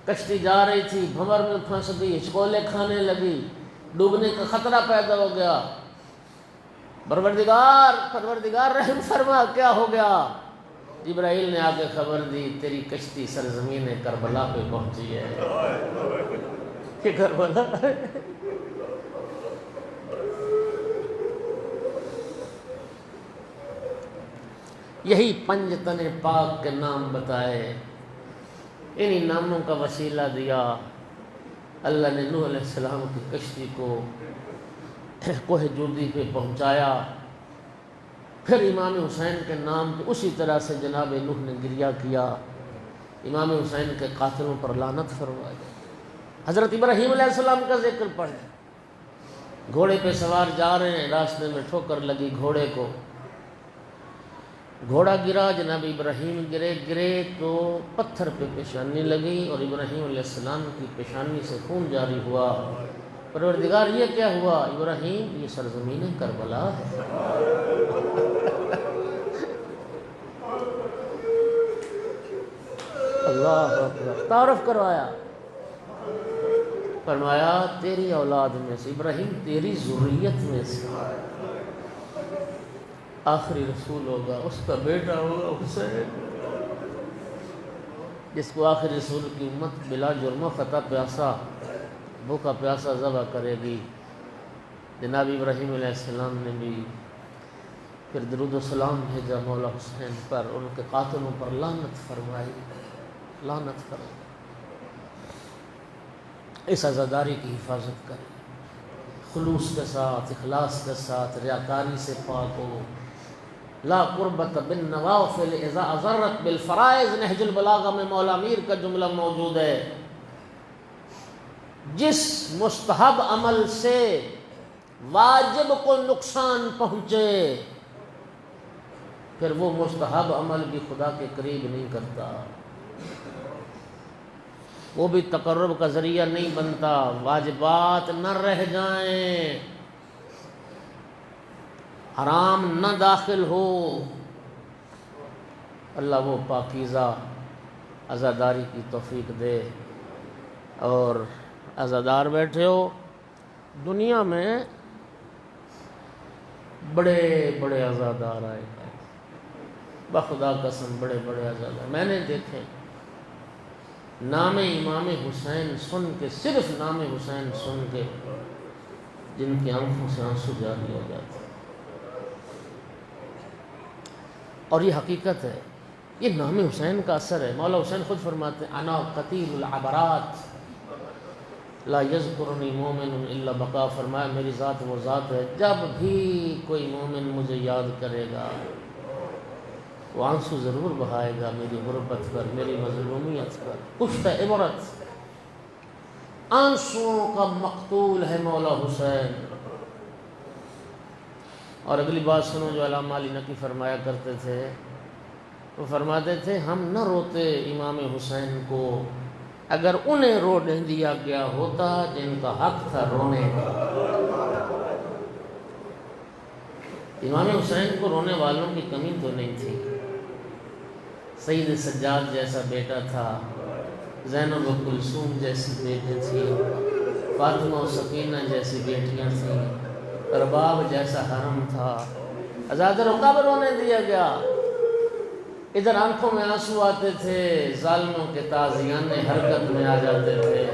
کشتی جا رہی تھی، بھنور میں پھنس گئی، ہچکولے کھانے لگی، ڈوبنے کا خطرہ پیدا ہو گیا۔ پروردگار رحم فرما، کیا ہو گیا؟ جبرائیل نے آ کے خبر دی، تیری کشتی سرزمین کربلا پہ پہنچی ہے۔ کہ کربلا ہے۔ یہی پنج تن پاک کے نام بتائے، انہی ناموں کا وسیلہ دیا، اللہ نے نوح علیہ السلام کی کشتی کو کوہ جودی پہ پہنچایا۔ پھر امام حسین کے نام پہ اسی طرح سے جناب نوح نے گریہ کیا، امام حسین کے قاتلوں پر لعنت فرمائی۔ حضرت ابراہیم علیہ السلام کا ذکر پڑھیں، گھوڑے پہ سوار جا رہے ہیں، راستے میں ٹھوکر لگی گھوڑے کو، گھوڑا گرا، جناب ابراہیم گرے تو پتھر پہ پیشانی لگی اور ابراہیم علیہ السلام کی پیشانی سے خون جاری ہوا۔ پروردگار یہ کیا ہوا؟ ابراہیم، یہ سرزمین کربلا ہے۔ اللہ اکبر، تعارف کروایا، فرمایا تیری اولاد میں سے، ابراہیم تیری ذریت میں سے آخری رسول ہوگا، اس کا بیٹا ہوگا حسین، جس کو آخری رسول کی امت بلا جرم و خطا پیاسا، بھوکا پیاسا ذبح کرے گی۔ جناب ابراہیم علیہ السلام نے بھی پھر درود و سلام بھیجا مولا حسین پر، ان کے قاتلوں پر لعنت فرمائی، لعنت فرمائی۔ اس عزاداری کی حفاظت کریں، خلوص کے ساتھ، اخلاص کے ساتھ، ریاکاری سے پاک ہو۔ لا قربت بالنوافل اذا اضرت بالفرائض، نہج البلاغہ میں مولا میر کا جملہ موجود ہے۔ جس مستحب عمل سے واجب کو نقصان پہنچے، پھر وہ مستحب عمل بھی خدا کے قریب نہیں کرتا، وہ بھی تقرب کا ذریعہ نہیں بنتا، واجبات نہ رہ جائیں، حرام نہ داخل ہو۔ اللہ وہ پاکیزہ عزاداری کی توفیق دے۔ اور عزادار بیٹھے ہو، دنیا میں بڑے بڑے عزادار آئے ہیں، بخدا قسم بڑے بڑے عزادار میں نے دیکھے۔ نام امام حسین سن کے، صرف نام حسین سن کے، جن کی آنکھوں سے آنسو جاری ہو جاتے۔ اور یہ حقیقت ہے، یہ نام حسین کا اثر ہے۔ مولا حسین خود فرماتے ہیں انا قتیل العبرات لا یذکرنی مومن الا بقا، فرمایا میری ذات وہ ذات ہے، جب بھی کوئی مومن مجھے یاد کرے گا وہ آنسو ضرور بہائے گا میری غربت پر، میری مظلومیت پر۔ پشت عبرت، آنسوؤں کا مقتول ہے مولا حسین۔ اور اگلی بات سنو جو علامہ علی نقی فرمایا کرتے تھے، وہ فرماتے تھے ہم نہ روتے امام حسین کو اگر انہیں رونے دیا گیا ہوتا جن کا حق تھا رونے کا۔ امام حسین کو رونے والوں کی کمی تو نہیں تھی، سید سجاد جیسا بیٹا تھا، زینب و کلثوم جیسی بیٹی تھی، فاطمہ و سکینہ جیسی بیٹیاں تھیں، رباب جیسا حرم تھا، عزادہ کو کب رونے دیا گیا؟ ادھر آنکھوں میں آنسو آتے تھے، ظالموں کے تازیانے حرکت میں آ جاتے تھے۔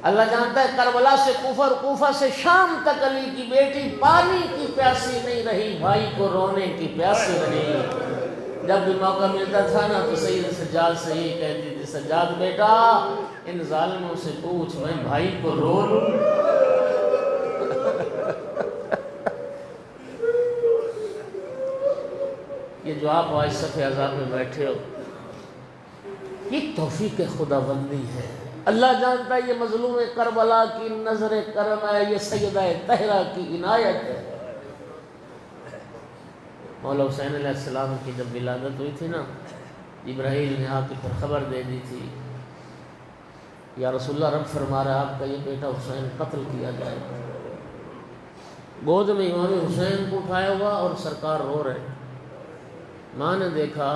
اللہ جانتا ہے کربلا سے کوفہ اور کوفہ سے شام تک علی کی بیٹی پانی کی پیاسی نہیں رہی، بھائی کو رونے کی پیاسی رہی۔ جب بھی موقع ملتا تھا نا تو سید سجاد سے ہی کہتی تھی سجاد بیٹا ان ظالموں سے پوچھ میں بھائی کو رو لوں۔ یہ جو آپ آج صف اعضاء میں بیٹھے ہو، یہ توفیق خداوندی ہے۔ اللہ جانتا ہے یہ مظلوم کربلا کی نظر کرم ہے، یہ سیدہ طاہرہ کی عنایت ہے۔ مولا حسین علیہ السلام کی جب ولادت ہوئی تھی نا، جبرائیل نے آ کے پھر خبر دے دی تھی، یا رسول اللہ رب فرما رہا ہے آپ کا یہ بیٹا حسین قتل کیا جائے گا۔ گود میں امام حسین کو اٹھایا ہوا اور سرکار رو رہے۔ ماں نے دیکھا،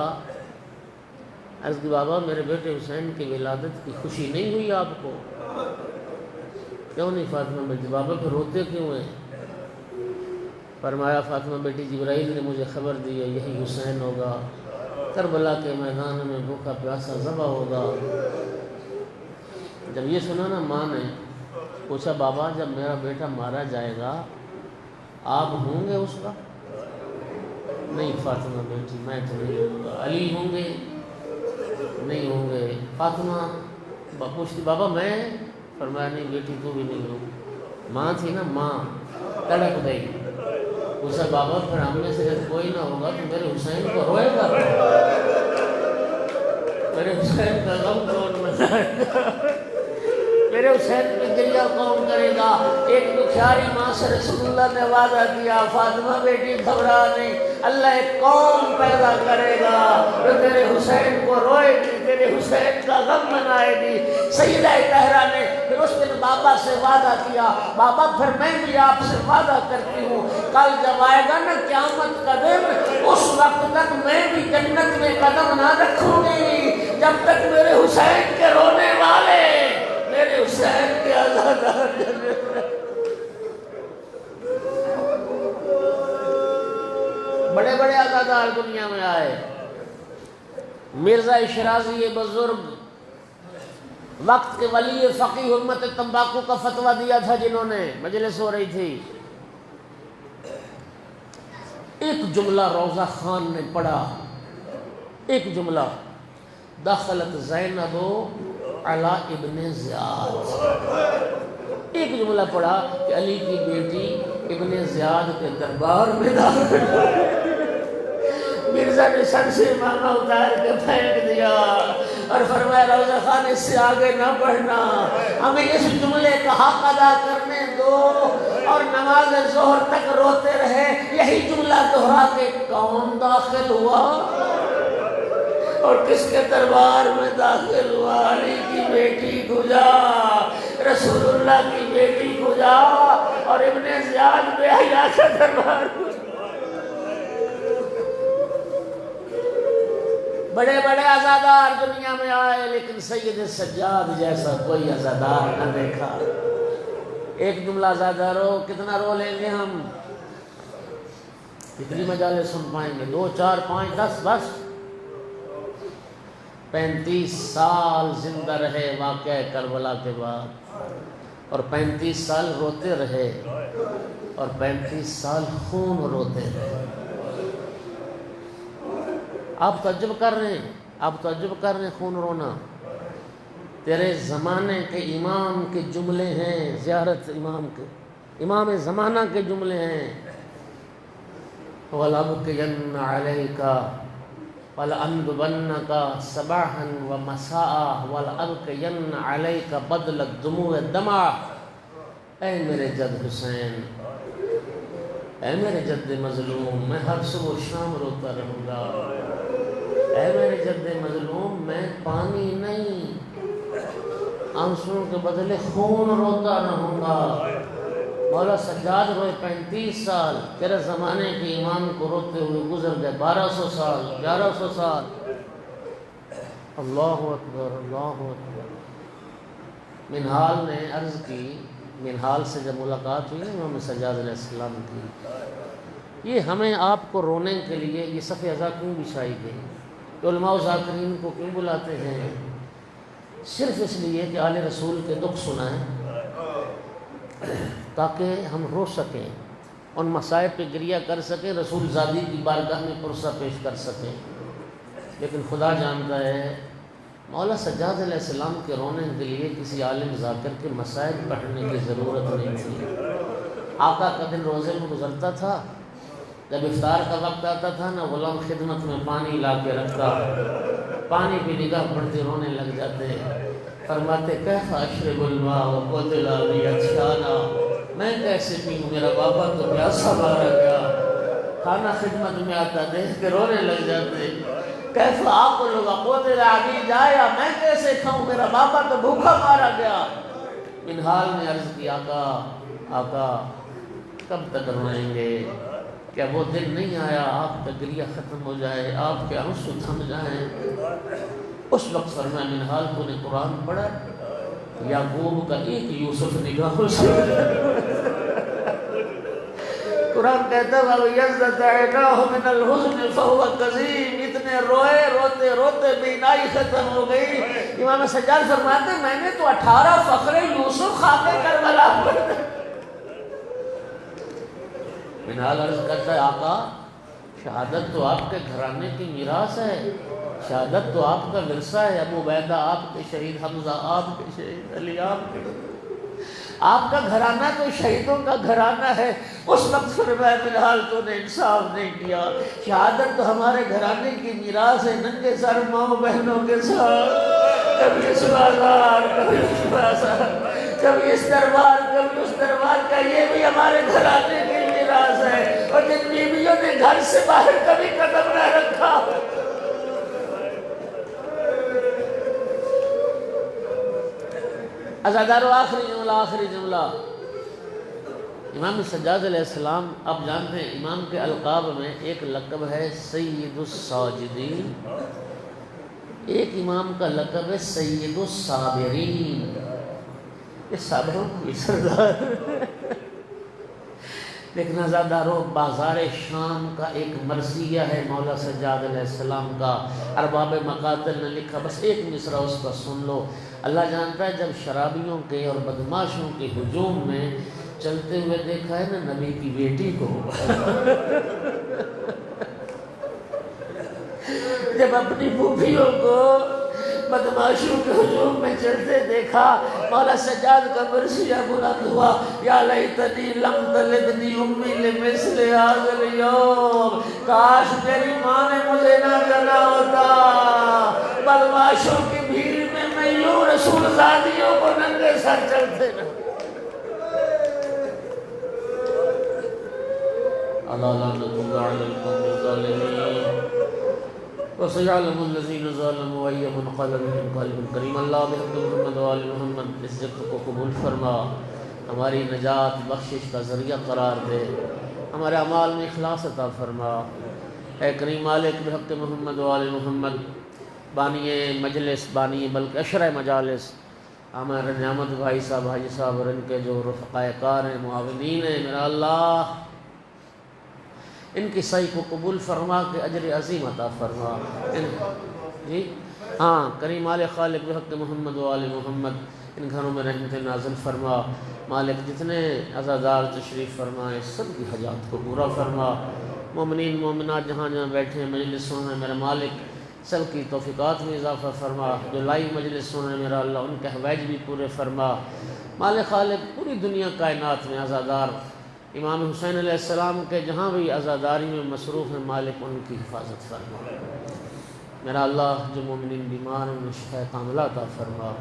عرض کی بابا میرے بیٹے حسین کی ولادت کی خوشی نہیں ہوئی آپ کو؟ کیوں نہیں فاطمہ بیٹی؟ بابا پھر روتے کیوں ہیں؟ فرمایا فاطمہ بیٹی جبرائیل نے مجھے خبر دی ہے یہی حسین ہوگا، کربلا کے میدان میں بھوکا پیاسا ذبح ہوگا۔ جب یہ سنا نا، ماں نے پوچھا بابا جب میرا بیٹا مارا جائے گا آپ ہوں گے اس کا؟ نہیں فاطمہ بیٹی میں تو نہیں ہوں گا۔ علی ہوں گے؟ نہیں ہوں گے۔ فاطمہ پوچھتی بابا میں؟ فرمایا نہیں بیٹی تو بھی نہیں ہوں۔ ماں تھی نا، ماں تڑپ گئی۔ پوچھا بابا پھر ہم میں سے جب کوئی نہ ہوگا تو میرے حسین کو روئے گا؟ میرے حسین کا غم کون منائے گا؟ میرے حسین کی گریہ کون کرے گا؟ ایک دکھیاری ماں سے رسول اللہ نے وعدہ کیا فاطمہ بیٹی گھبرا نہیں، اللہ ایک قوم پیدا کرے گا جو تیرے حسین کو روئے گی، تیرے حسین کا غم منائے گی۔ سیدہ طاہرہ نے پھر اس دن بابا سے وعدہ کیا، بابا پھر میں بھی آپ سے وعدہ کرتی ہوں کل جب آئے گا نا قیامت کا دن، اس وقت تک میں بھی جنت میں قدم نہ رکھوں گی جب تک میرے حسین کے رونے والے، میرے حسین کے آزادار بڑے بڑے آزادار دنیا میں آئے۔ مرزا شرازی بزرگ وقت کے ولی فقیہ امت تمباکو کا فتویٰ دیا تھا، جنہوں نے مجلس ہو رہی تھی، ایک جملہ روضہ خان نے پڑھا، ایک جملہ دخلت زینب علی ابن زیاد، ایک جملہ پڑھا کہ علی کی بیٹی ابن زیاد کے دربار میں داخل۔ مرزا نے سر سے مانگا اتار کے پھینک دیا اور فرمایا روضہ خان اس سے آگے نہ بڑھنا، ہمیں اس جملے کا حق ادا کرنے دو۔ اور نماز ظہر تک روتے رہے، یہی جملہ دہرا کے کون داخل ہوا اور کس کے دربار میں داخل ہوا؟ علی کی بیٹی کو جا، رسول اللہ کی بیٹی کو جا، اور ابن زیاد بے حیا کا دربار کو جا۔ بڑے بڑے عزادار دنیا میں آئے لیکن سید سجاد جیسا کوئی عزادار نہ دیکھا۔ ایک جملہ عزاداروں کتنا رو لیں گے ہم؟ کتنی مجالس سن پائیں گے؟ 2 4 5 10 بس؟ 35 سال زندہ رہے واقعہ کربلا کے بعد، اور 35 سال روتے رہے، اور 35 سال خون روتے رہے۔ آپ تعجب کر رہے ہیں، آپ تعجب کر رہے ہیں خون رونا؟ تیرے زمانے کے امام کے جملے ہیں، زیارت امام کے، امام زمانہ کے جملے ہیں، وَلَأَبْكِيَنَّ عَلَيْكَ وَلَأَنْدُبَنَّكَ صَبَاحًا وَمَسَاءً وَلَأَبْكِيَنَّ عَلَيْكَ بَدْلَ الدُّمُوعِ الدَّمْعَ۔ اے میرے جد حسین، اے میرے جد مظلوم، میں ہر صبح و شام روتا رہوں گا۔ اے میرے جد مظلوم، میں پانی نہیں، آنسوں کے بدلے خون روتا رہوں گا۔ مولا سجاد روئے 35 سال، تیرے زمانے کے امام کو روتے ہوئے گزر گئے 1200 سال، 1100 سال۔ اللہ اکبر، اللہ اکبر۔ منہال نے عرض کی، منہال سے جب ملاقات ہوئی امام سجاد علیہ السلام کی، یہ ہمیں آپ کو رونے کے لیے یہ صف ازا کیوں بچھائی گئی؟ علماء و ذاکرین کو کیوں بلاتے ہیں؟ صرف اس لیے کہ آل رسول کے دکھ سنائیں، تاکہ ہم رو سکیں، ان مصائب پہ گریہ کر سکیں، رسول زادی کی بارگاہ میں پرسہ پیش کر سکیں۔ لیکن خدا جانتا ہے مولا سجاد علیہ السلام کے رونے کے لیے کسی عالم ذاکر کے مسائل پڑھنے کی ضرورت نہیں تھی۔ آقا کا دن روزے میں گزرتا تھا، جب افطار کا وقت آتا تھا نا، غلام خدمت میں پانی لا کے رکھتا، پانی پہ نگاہ پڑتے رونے لگ جاتے، فرماتے کیف اشرب الماء وقتل ابی عطشانا، میں کیسے پیوں، میرا بابا تو پیاسا مارا گیا۔ کھانا خدمت میں آتا دیکھ کے رونے لگ جاتے، کیف آکل وقتل ابی جایا، میں کیسے کھاؤں، میرا بابا تو بھوکا مارا گیا۔ منہال نے عرض کی آقا کب تک روئیں گے، کیا وہ دن نہیں آیا آپ کا گریہ ختم ہو جائے، آپ کے آنسو تھم جائیں؟ اس وقت فرمایا منہال تو نے قرآن پڑھا، یعقوب کا ایک یوسف نگاہوں سے قرآن کہتا ہے وَيَزْدَدْ عَيْنَاهُ مِنَ الْحُزْنِ فَهُوَ كَظِيمٌ، اتنے روئے روتے روتے بینائی ختم ہو گئی۔ امام سجاد فرماتے ہیں میں نے تو 18 فخر یوسف خاک کربلا پڑھے۔ منہال عرض کرتا ہے آقا شہادت تو آپ کے گھرانے کی میراث ہے، شہادت تو آپ کا ورثہ ہے، ابو عبیدہ آپ کے شہید، حمزہ آپ کے شہید، علی آپ کے، آپ کا گھرانہ تو شہیدوں کا گھرانہ ہے۔ اس وقت فرمایا منہال تو نے انصاف نہیں کیا، شہادت تو ہمارے گھرانے کی میراث ہے، ننگے سر ماں بہنوں کے ساتھ کبھی اس بازار کبھی اس بازار، کبھی اس دربار کبھی اس دربار کا، یہ بھی ہمارے گھرانے کی میراث ہے۔ اور جن بیویوں نے گھر سے باہر کبھی قدم نہ رکھا، عزادارو آخری جملہ امام سجاد علیہ السلام، آپ جانتے ہیں امام کے القاب میں ایک لقب ہے سید الساجدین، ایک امام کا لقب ہے سید الصابرین، یہ صابروں کی سردار۔ لیکن عزادارو بازار شام کا ایک مرثیہ ہے مولا سجاد علیہ السلام کا، ارباب مقاتل نے لکھا، بس ایک مصرع اس کا سن لو۔ اللہ جانتا ہے جب شرابیوں کے اور بدماشوں کے ہجوم میں چلتے ہوئے دیکھا ہے نا نبی کی بیٹی کو، جب اپنی پھوپھیوں کو بدماشوں کے ہجوم میں چلتے دیکھا، مولا سجاد کا مرثیہ بلند ہوا، یا لیتنی لم تلدنی امی لمثل ھذا اليوم، کاش میری ماں نے مجھے نہ جنا ہوتا، بدماشوں کی بھیڑ میں یوں رسول زادیوں کو ننگے سر چلتے نہ۔ اللہ لعنت اللہ علی القوم الظالمین وسيعلم الذين ظلموا أي منقلب منقلب کریم۔ اللہ بحق محمد و آل محمد اس ذکر کو قبول فرما، ہماری نجات بخشش کا ذریعہ قرار دے، ہمارے اعمال میں اخلاص عطا فرما۔ اے کریم مالک بحق محمد و آل محمد، بانی مجلس، بانی بلکہ اشرہ مجالس ہمارے نعمت بھائی صاحب، حاجی صاحب اور ان کے جو رفقائے کار ہیں، معاونین ہیں، میرا اللہ ان کی سعی کو قبول فرما کے اجر عظیم عطا فرما۔ جی ہاں، کریم مالک خالق بحق محمد و آل محمد ان گھروں میں رحمت نازل فرما۔ مالک جتنے عزادار تشریف فرمائے سب کی حاجات کو پورا فرما۔ مومنین مومنات جہاں جہاں بیٹھے ہیں مجلسوں میں، میرا مالک سب کی توفیقات میں اضافہ فرما، جو لائیو مجلسوں ہیں میرا اللہ ان کے حوائج بھی پورے فرما۔ مالک خالق پوری دنیا کائنات میں عزادار امام حسین علیہ السلام کے جہاں بھی عزاداری میں مصروف ہیں، مالک ان کی حفاظت فرما۔ میرا اللہ جو مومنین بیمار ہیں انہیں شفا کاملہ عطا فرما۔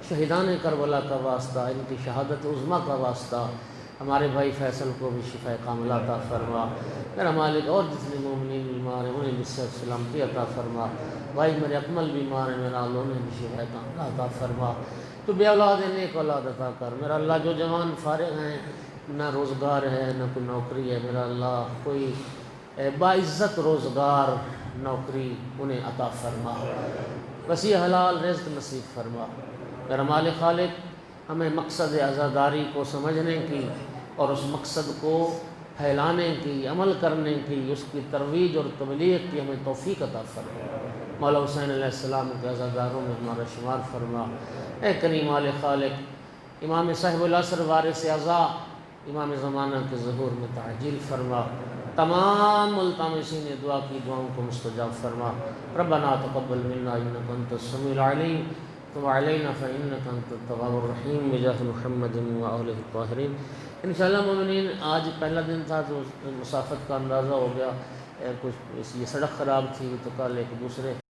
شہیدان کربلا کا واسطہ، ان کی شہادت عظمیٰ کا واسطہ، ہمارے بھائی فیصل کو بھی شفا کاملہ عطا فرما۔ میرا مالک اور جتنے مومنین بیمار ہیں انہیں بھی صحت سلامتی عطا فرما۔ بھائی میرے اکمل بیمار ہیں، میرا اللہ انہیں بھی شفا کاملہ عطا فرما۔ تو بے اولاد نیک اولاد عطا کر۔ میرا اللہ جو جوان فارغ ہیں، نہ روزگار ہے نہ کوئی نوکری ہے، میرا اللہ کوئی باعزت روزگار نوکری انہیں عطا فرما، وسیع حلال رزق نصیب فرما۔ میرا مالک خالق ہمیں مقصد عزاداری کو سمجھنے کی اور اس مقصد کو پھیلانے کی، عمل کرنے کی، اس کی ترویج اور تبلیغ کی ہمیں توفیق عطا فرما۔ مولا حسین علیہ السلام کے عزاداروں میں ہمارا شمار فرما۔ اے کریم مالک خالق امام صاحب العصر وارث اعضاء امام زمانہ کے ظہور میں تعجیل فرما۔ تمام ملتمسین دعا کی دعاؤں کو مستجاب فرما۔ ربنا تقبل منا انک انت السمیع العلیم تب علینا فانک انت التواب الرحیم بجاہ محمد وآلہ الطاہرین۔ انشاءاللہ مومنین آج پہلا دن تھا تو مسافت کا اندازہ ہو گیا، کچھ یہ سڑک خراب تھی تو کل ایک دوسرے